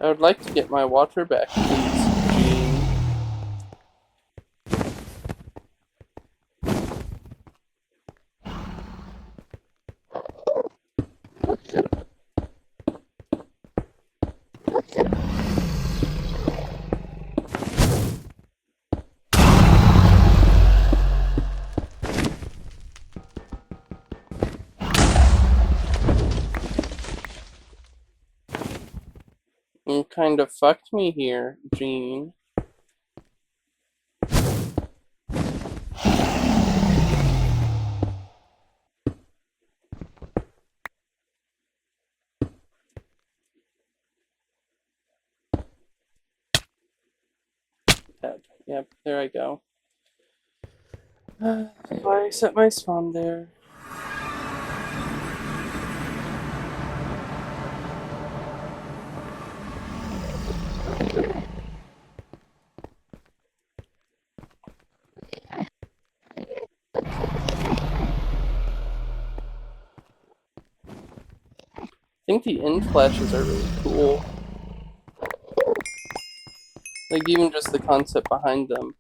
I would like to get my water back, please, Gene. You kind of fucked me here, Gene. Yep, there I go. Why set my spawn there? I think the end flashes are really cool. Like, even just the concept behind them.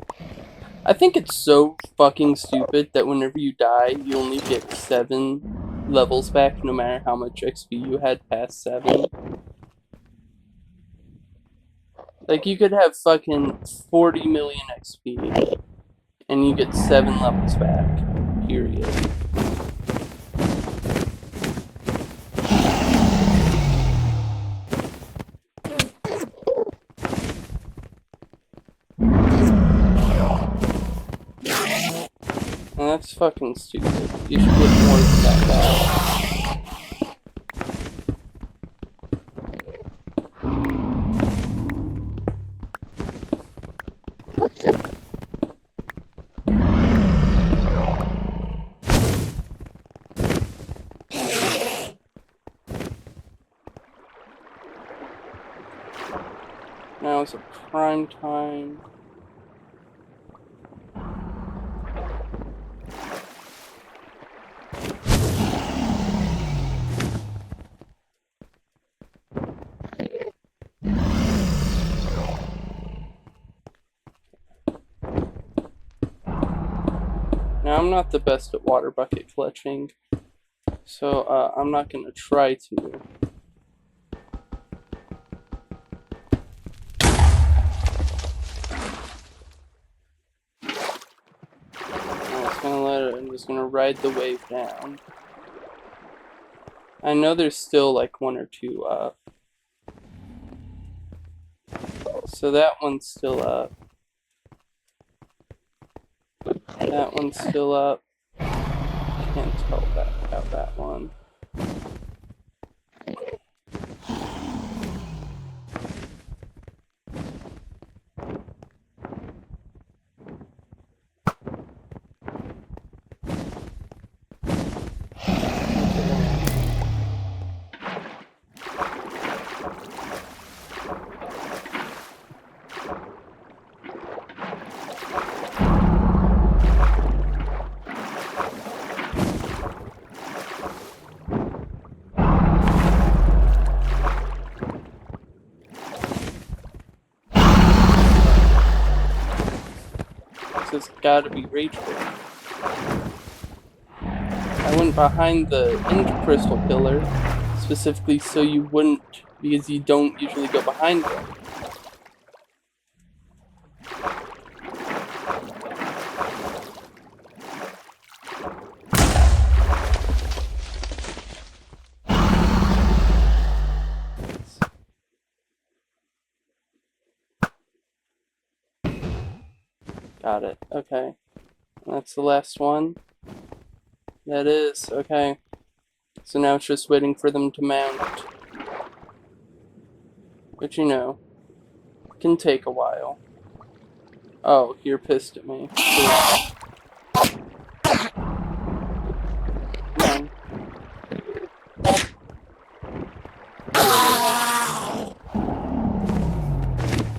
I think it's so fucking stupid that whenever you die, you only get 7 levels back, no matter how much XP you had past 7. Like, you could have fucking 40 million XP, and you get 7 levels back. Period. And that's fucking stupid. You should get more than that back. Now it's a prime time. Now, I'm not the best at water bucket clutching, so I'm not going to try to. I'm just gonna ride the wave down. I know there's still like 1 or 2 up. So that one's still up. That one's still up. Can't tell about that one. It's gotta be Rage Bait. I went behind the End Crystal Pillar specifically so you wouldn't, because you don't usually go behind them. Got it. Okay. That's the last one. That is. Okay. So now it's just waiting for them to mount. But you know, it can take a while. Oh, you're pissed at me. Come on.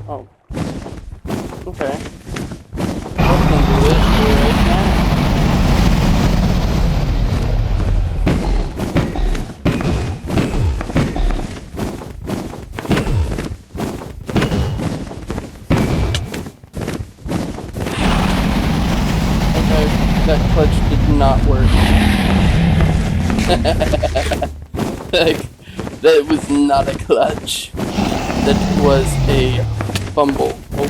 Oh. Okay. That's gonna do it right now. Like, that was not a clutch. That was a fumble. Oh.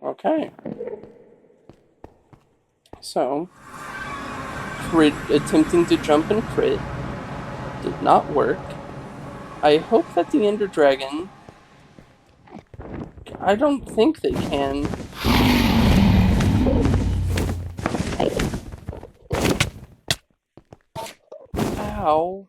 Okay. So, attempting to jump and crit did not work. I hope that the Ender Dragon... I don't think they can. Ow.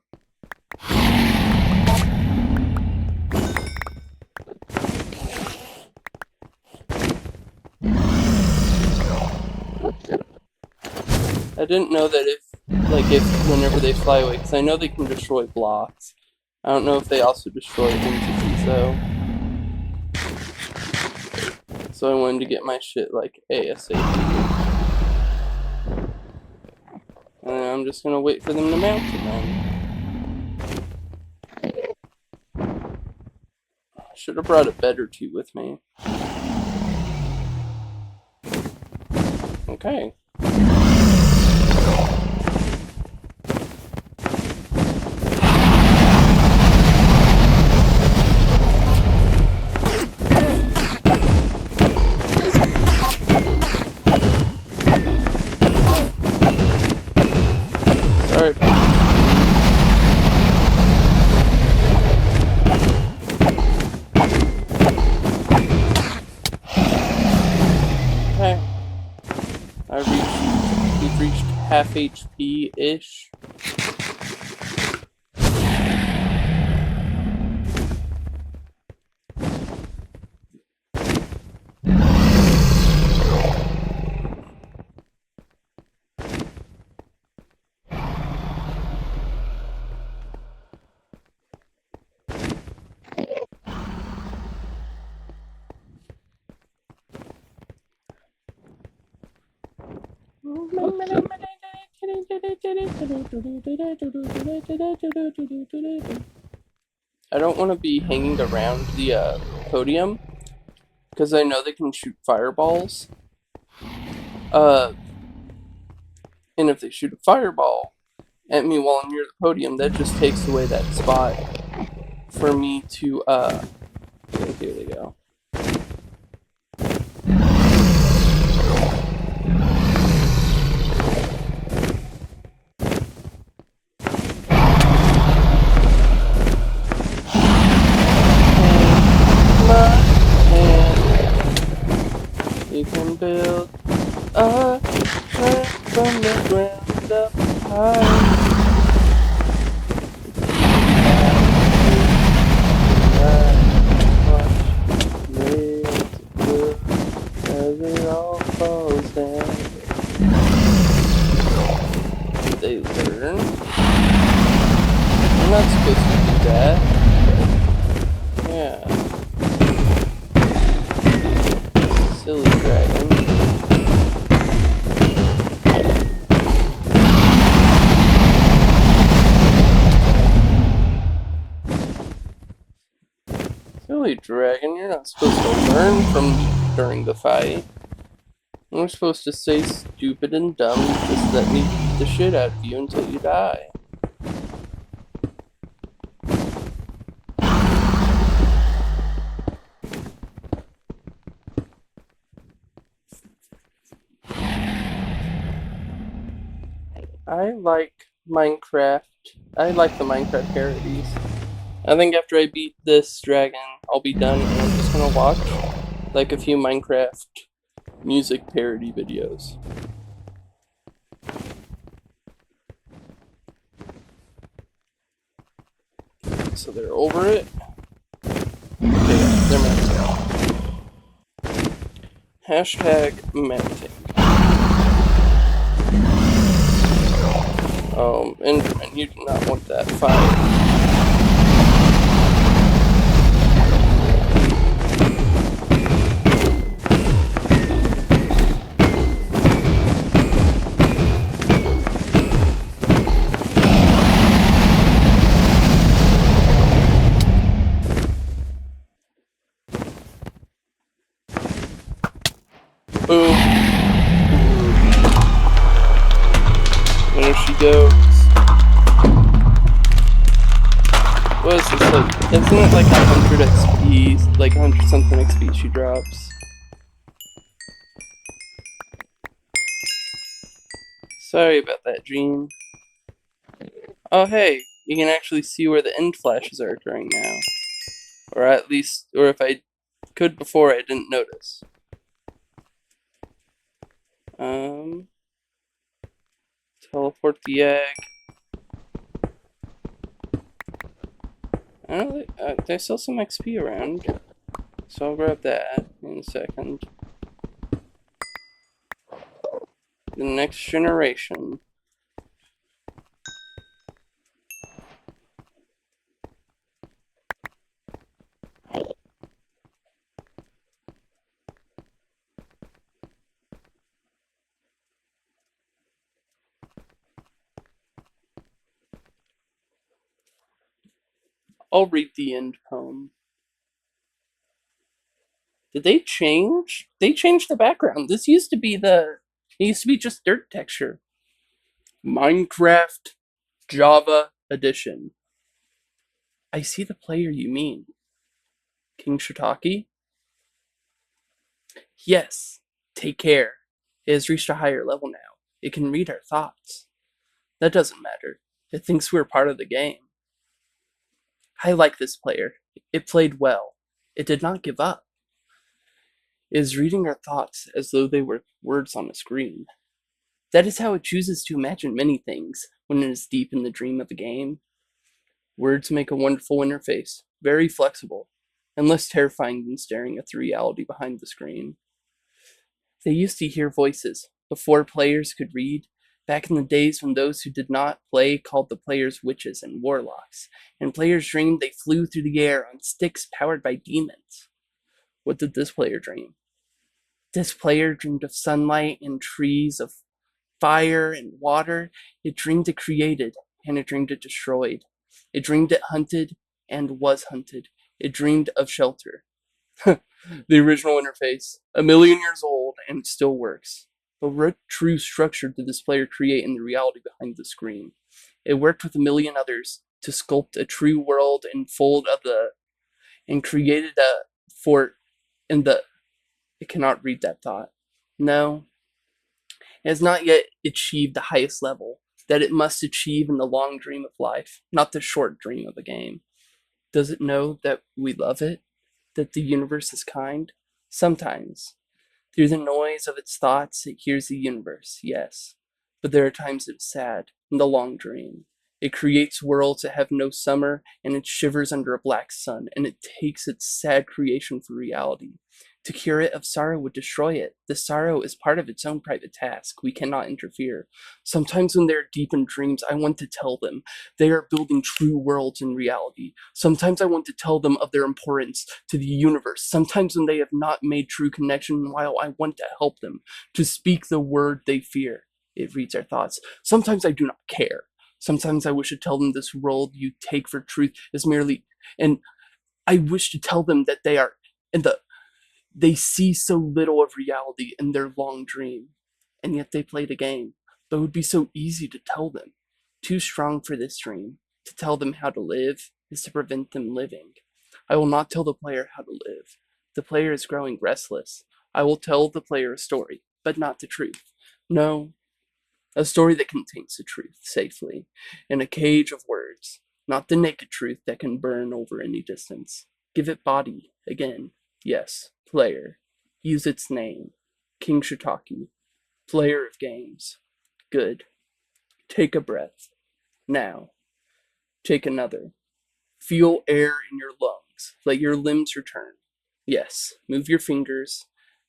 I didn't know that if whenever they fly away, because I know they can destroy blocks. I don't know if they also destroy entities, though. So I wanted to get my shit, like, ASAP. And I'm just gonna wait for them to mount it, then. Should have brought a bed or two with me. Okay. Sorry. Okay. We've reached half HP-ish. I don't want to be hanging around the podium, because I know they can shoot fireballs. And if they shoot a fireball at me while I'm near the podium, that just takes away that spot for me to, here they go. You can build a train from the ground up high. As it all falls down, they learn. You're not supposed to do that. Yeah. Silly dragon. Silly dragon, you're not supposed to learn from me during the fight. You're supposed to stay stupid and dumb, just let me beat the shit out of you until you die. I like Minecraft. I like the Minecraft parodies. I think after I beat this dragon, I'll be done and I'm just gonna watch like a few Minecraft music parody videos. So they're over it. Okay, they're mounting. Hashtag mounting. Enderman, you do not want that fight. Boom. There she goes. What is this like? Isn't it like 100 XP? Like 100 something XP she drops? Sorry about that, Dream. Oh hey, you can actually see where the end flashes are occurring now. Or at least, or if I could before, I didn't notice. Teleport the egg. There's still some XP around, so I'll grab that in a second. The next generation. I'll read the end poem. Did they change? They changed the background. This used to be it used to be just dirt texture. Minecraft Java Edition. I see the player you mean. King Shiitake? Yes, take care. It has reached a higher level now. It can read our thoughts. That doesn't matter. It thinks we're part of the game. I like this player. It played well. It did not give up. It is reading our thoughts as though they were words on a screen. That is how it chooses to imagine many things when it is deep in the dream of a game. Words make a wonderful interface, very flexible, and less terrifying than staring at the reality behind the screen. They used to hear voices before players could read, back in the days when those who did not play called the players witches and warlocks, and players dreamed they flew through the air on sticks powered by demons. What did this player dream? This player dreamed of sunlight and trees, of fire and water. It dreamed it created, and it dreamed it destroyed. It dreamed it hunted and was hunted. It dreamed of shelter. The original interface, 1,000,000 years old, and it still works. But what true structure did this player create in the reality behind the screen? It worked with 1,000,000 others to sculpt a true world and created a fort in the. It cannot read that thought. No, it has not yet achieved the highest level that it must achieve in the long dream of life, not the short dream of a game. Does it know that we love it? That the universe is kind? Sometimes. Through the noise of its thoughts, it hears the universe, yes. But there are times it's sad, in the long dream. It creates worlds that have no summer, and it shivers under a black sun, and it takes its sad creation for reality. To cure it of sorrow would destroy it. The sorrow is part of its own private task. We cannot interfere. Sometimes when they're deep in dreams, I want to tell them they are building true worlds in reality. Sometimes I want to tell them of their importance to the universe. Sometimes when they have not made true connection, while I want to help them to speak the word they fear. It reads our thoughts. Sometimes I do not care. Sometimes I wish to tell them this world you take for truth is merely, and I wish to tell them that they are in the. They see so little of reality in their long dream, and yet they play the game. But it would be so easy to tell them. Too strong for this dream. To tell them how to live is to prevent them living. I will not tell the player how to live. The player is growing restless. I will tell the player a story, but not the truth. No, a story that contains the truth safely, in a cage of words, not the naked truth that can burn over any distance. Give it body, again. Yes, player. Use its name. King Shiitake. Player of games. Good. Take a breath. Now. Take another. Feel air in your lungs. Let your limbs return. Yes, move your fingers.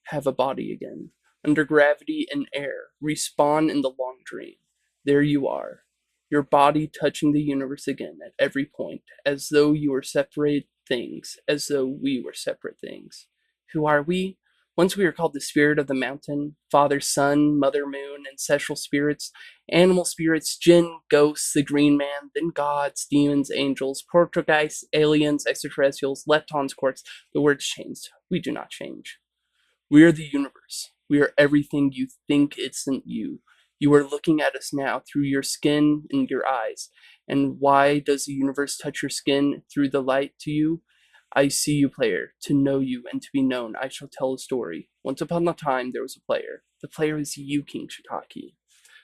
Have a body again. Under gravity and air. Respawn in the long dream. There you are. Your body touching the universe again at every point, as though you were separate things, as though we were separate things. Who are we? Once we were called the spirit of the mountain, Father Sun, Mother Moon, ancestral spirits, animal spirits, jinn, ghosts, the green man, then gods, demons, angels, poltergeists, aliens, extraterrestrials, leptons, quarks. The words changed. We do not change. We are the universe. We are everything you think isn't you. You are looking at us now through your skin and your eyes. And why does the universe touch your skin through the light to you? I see you, player. To know you and to be known, I shall tell a story. Once upon a time, there was a player. The player is you, King Shiitake.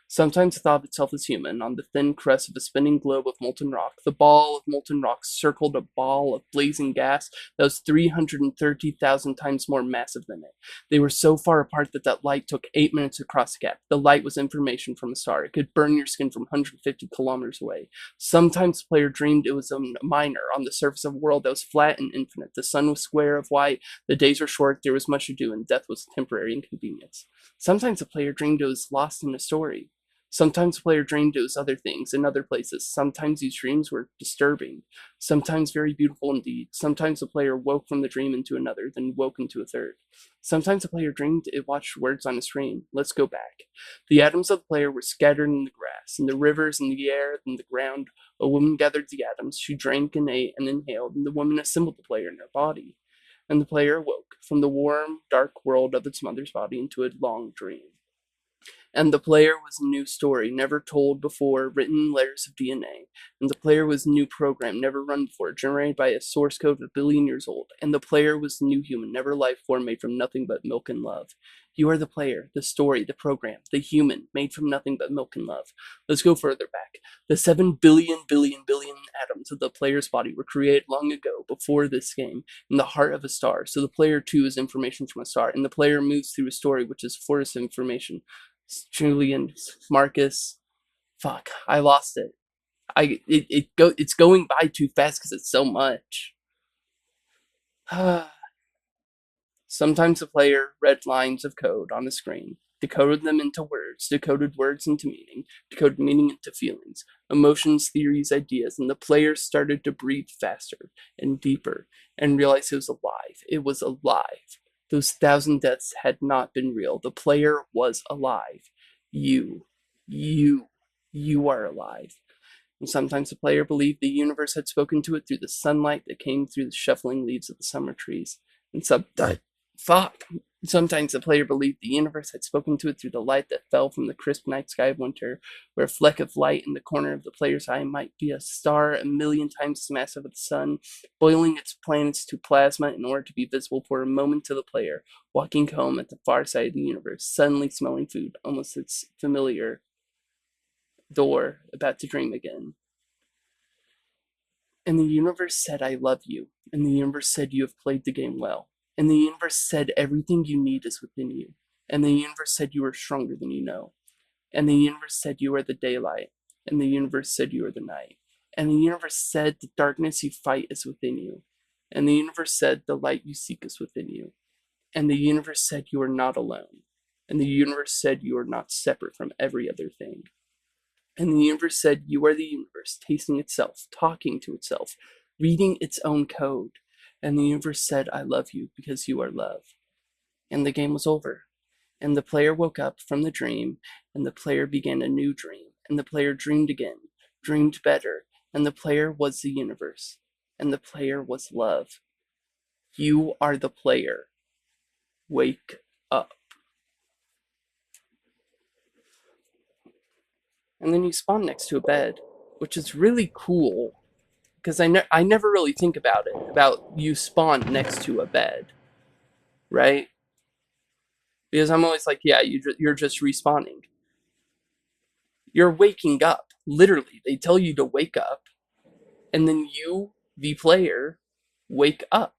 Sometimes it thought of itself as human. On the thin crest of a spinning globe of molten rock, the ball of molten rock circled a ball of blazing gas that was 330,000 times more massive than it. They were so far apart that light took 8 minutes to cross the gap. The light was information from a star. It could burn your skin from 150 kilometers away. Sometimes the player dreamed it was a miner on the surface of a world that was flat and infinite. The sun was square of white, the days were short, there was much to do, and death was a temporary inconvenience. Sometimes the player dreamed it was lost in a story. Sometimes the player dreamed it was other things in other places. Sometimes these dreams were disturbing, sometimes very beautiful indeed. Sometimes the player woke from the dream into another, then woke into a third. Sometimes the player dreamed it watched words on a screen. Let's go back. The atoms of the player were scattered in the grass, in the rivers, in the air, in the ground. A woman gathered the atoms. She drank and ate and inhaled, and the woman assembled the player in her body. And the player awoke from the warm, dark world of its mother's body into a long dream. And the player was a new story, never told before, written in layers of DNA. And the player was a new program, never run before, generated by a source code a billion years old. And the player was a new human, never life form, made from nothing but milk and love. You are the player, the story, the program, the human, made from nothing but milk and love. Let's go further back. The 7 billion atoms of the player's body were created long ago, before this game, in the heart of a star. So the player too is information from a star, and the player moves through a story which is a forest of information. Julian, Marcus. Fuck, I lost it. It's going by too fast because it's so much. Sometimes the player read lines of code on the screen, decoded them into words, decoded words into meaning, decoded meaning into feelings, emotions, theories, ideas, and the player started to breathe faster and deeper and realize it was alive. It was alive. Those 1,000 deaths had not been real. The player was alive. You, you, you are alive. And sometimes the player believed the universe had spoken to it through the sunlight that came through the shuffling leaves of the summer trees. And sometimes the player believed the universe had spoken to it through the light that fell from the crisp night sky of winter, where a fleck of light in the corner of the player's eye might be a star 1,000,000 times as massive as the sun, boiling its planets to plasma in order to be visible for a moment to the player, walking home at the far side of the universe, suddenly smelling food, almost its familiar door, about to dream again. And the universe said, I love you. And the universe said, you have played the game well. And the universe said, everything you need is within you. And the universe said, you are stronger than you know. And the universe said, you are the daylight. And the universe said, you are the night. And the universe said, the darkness you fight is within you. And the universe said, the light you seek is within you. And the universe said, you are not alone. And the universe said, you are not separate from every other thing. And the universe said, you are the universe, tasting itself, talking to itself, reading its own code. And the universe said, I love you because you are love. And the game was over. And the player woke up from the dream, and the player began a new dream. And the player dreamed again, dreamed better. And the player was the universe. And the player was love. You are the player. Wake up. And then you spawn next to a bed, which is really cool. Because I never really think about it, about you spawn next to a bed, right? Because I'm always like, yeah, you're just respawning. You're waking up. Literally, they tell you to wake up, and then you, the player, wake up.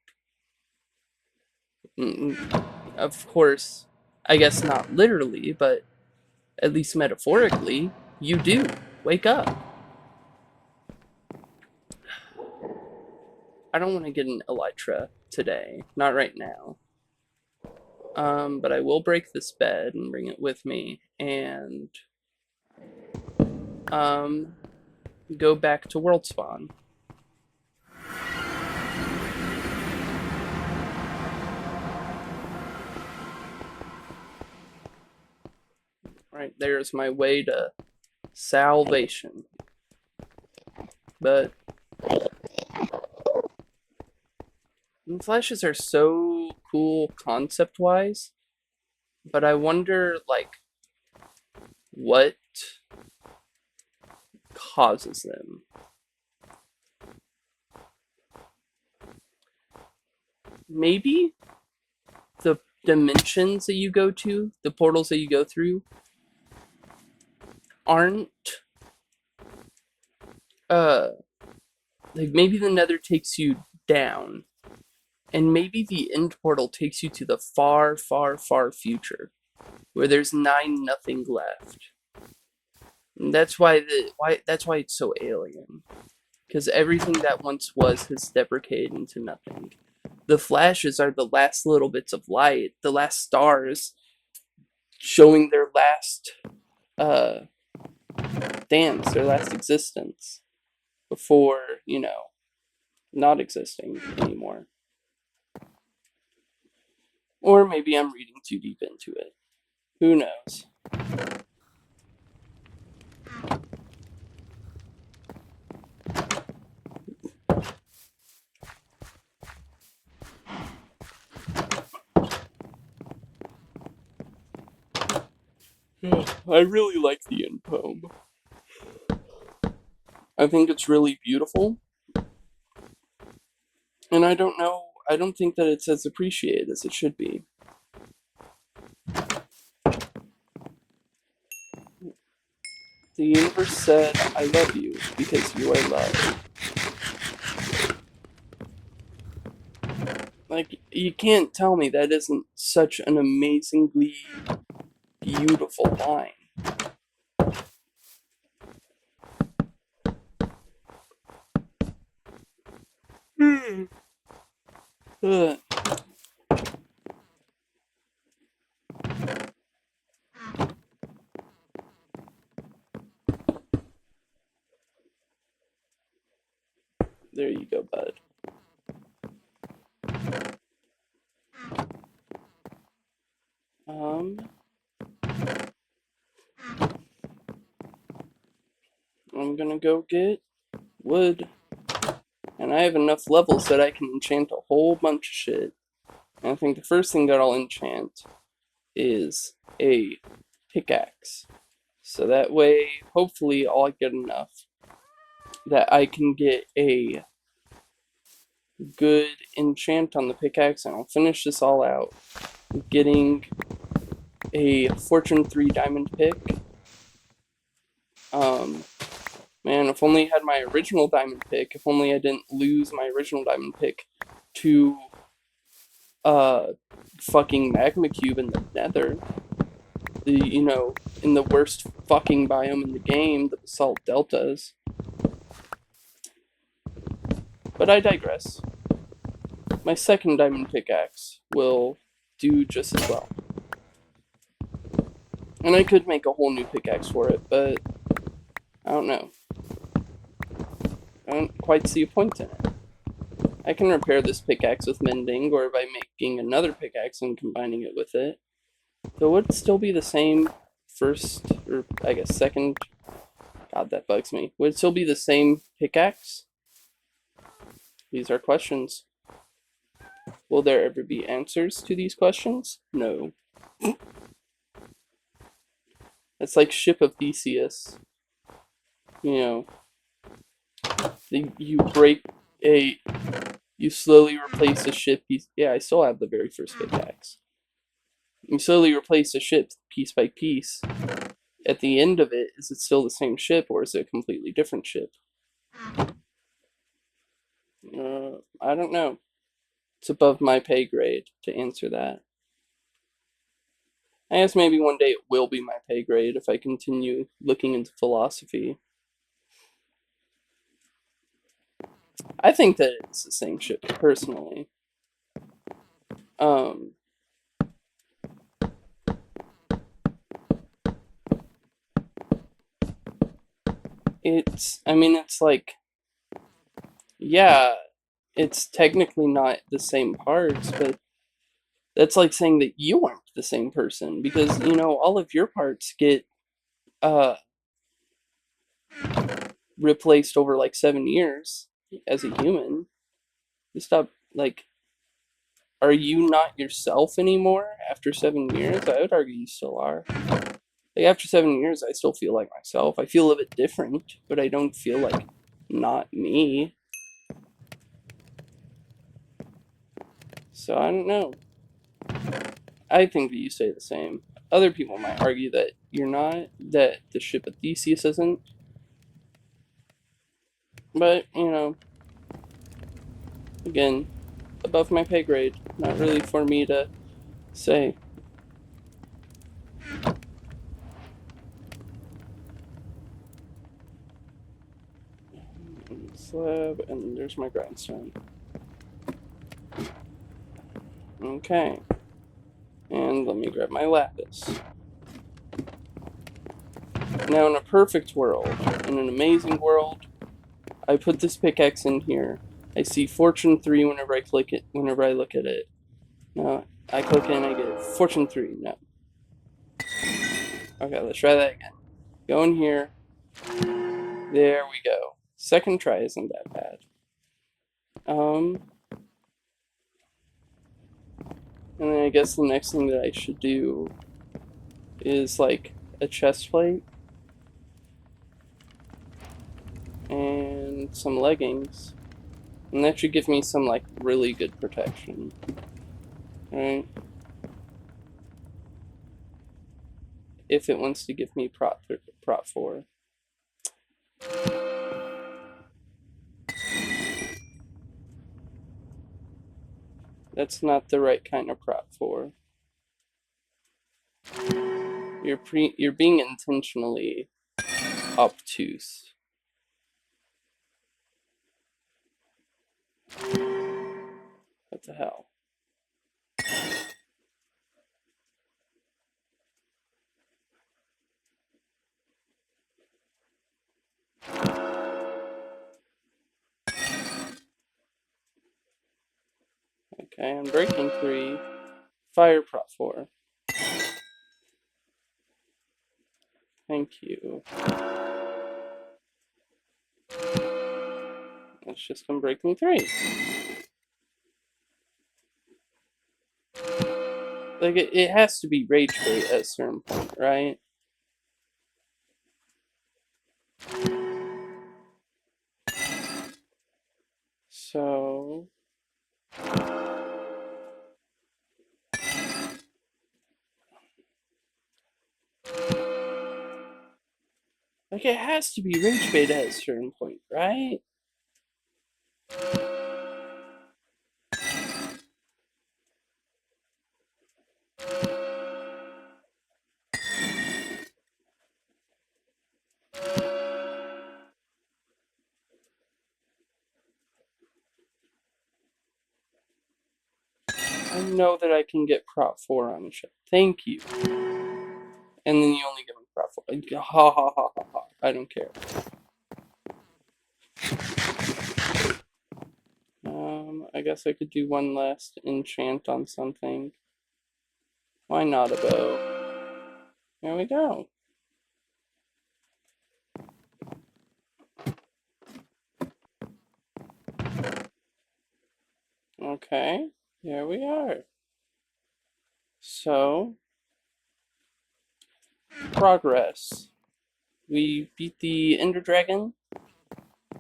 Of course, I guess not literally, but at least metaphorically, you do wake up. I don't want to get an elytra today, not right now. But I will break this bed and bring it with me, and go back to world spawn. Right, there's my way to salvation. But flashes are so cool concept-wise. But I wonder, like, what causes them. Maybe the dimensions that you go to, the portals that you go through, aren't uh like maybe the Nether takes you down, and maybe the end portal takes you to the far, far, far future, where there's nothing left. And that's why it's so alien, because everything that once was has deprecated into nothing. The flashes are the last little bits of light, the last stars showing their last uh dance, their last existence before, not existing anymore. Or maybe I'm reading too deep into it. Who knows? I really like the end poem. I think it's really beautiful. And I don't think that it's as appreciated as it should be. The universe said, I love you because you are love. Like, you can't tell me that isn't such an amazingly beautiful line. Ugh. There you go, bud. I'm gonna go get wood. And I have enough levels that I can enchant a whole bunch of shit. And I think the first thing that I'll enchant is a pickaxe. So that way, hopefully, I'll get enough that I can get a good enchant on the pickaxe, and I'll finish this all out getting a Fortune 3 diamond pick. Man, if only I had my original diamond pick, if only I didn't lose my original diamond pick to fucking magma cube in the nether. In the worst fucking biome in the game, the basalt deltas. But I digress. My second diamond pickaxe will do just as well. And I could make a whole new pickaxe for it, but I don't know. I don't quite see a point in it. I can repair this pickaxe with mending, or by making another pickaxe and combining it with it. Though it would still be the same first, or I guess second. God, that bugs me. Would it still be the same pickaxe? These are questions. Will there ever be answers to these questions? No. It's like Ship of Theseus. You slowly replace a ship piece. Yeah, I still have the very first pickaxe. You slowly replace a ship piece by piece. At the end of it, is it still the same ship, or is it a completely different ship? I don't know. It's above my pay grade to answer that. I guess maybe one day it will be my pay grade if I continue looking into philosophy. I think that it's the same ship, personally. It's like, yeah, it's technically not the same parts, but that's like saying that you aren't the same person, because, all of your parts get, replaced over like 7 years as a human. You stop, like, are you not yourself anymore after 7 years? I would argue you still are. Like, after 7 years, I still feel like myself. I feel a bit different, but I don't feel like not me. So I don't know. I think that you stay the same. Other people might argue that you're not, that the ship of Theseus isn't. But, you know, again, above my pay grade. Not really for me to say. Slab, and there's my grindstone. Okay. And let me grab my lapis. Now, in a perfect world, in an amazing world, I put this pickaxe in here. I see Fortune 3 whenever I click it, whenever I look at it. No, I click it and I get Fortune 3. No. Okay, let's try that again. Go in here. There we go. Second try isn't that bad. And then I guess the next thing that I should do is like a chest plate and some leggings. And that should give me some like really good protection. Right? If it wants to give me prot 4. That's not the right kind of prot 4. You're being intentionally obtuse. What the hell? Okay, I'm breaking 3. Fire prot 4. Thank you. Let's just come breaking 3. Like, it has to be rage bait at a certain point, right? So... like, it has to be rage bait at a certain point, right? I know that I can get prot 4 on the ship. Thank you. And then you only give me prot 4. Ha ha ha ha ha. I don't care. I guess I could do one last enchant on something. Why not a bow? There we go. Okay, here we are. So, progress. We beat the Ender Dragon.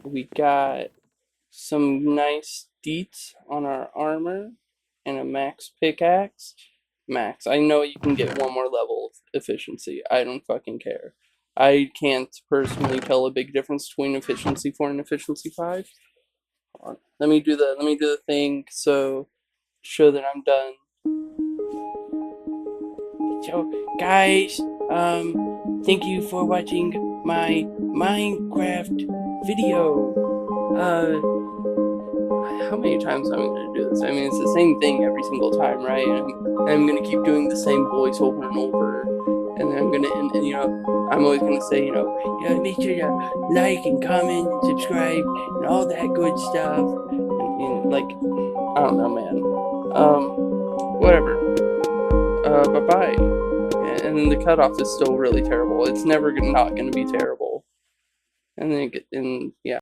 We got some nice deets on our armor and a max pickaxe. Max. I know you can get one more level of efficiency. I don't fucking care. I can't personally tell a big difference between efficiency 4 and efficiency 5. Hold on. Let me do the thing so show that I'm done. So guys, thank you for watching my Minecraft video. How many times am I going to do this? I mean, it's the same thing every single time, right? And I'm going to keep doing the same voice over and over. And then I'm going to, and, you know, I'm always going to say, you know, make sure to like and comment and subscribe and all that good stuff. And like, I don't know, man. Whatever. Bye-bye. And then the cutoff is still really terrible. It's never not going to be terrible. And then, yeah.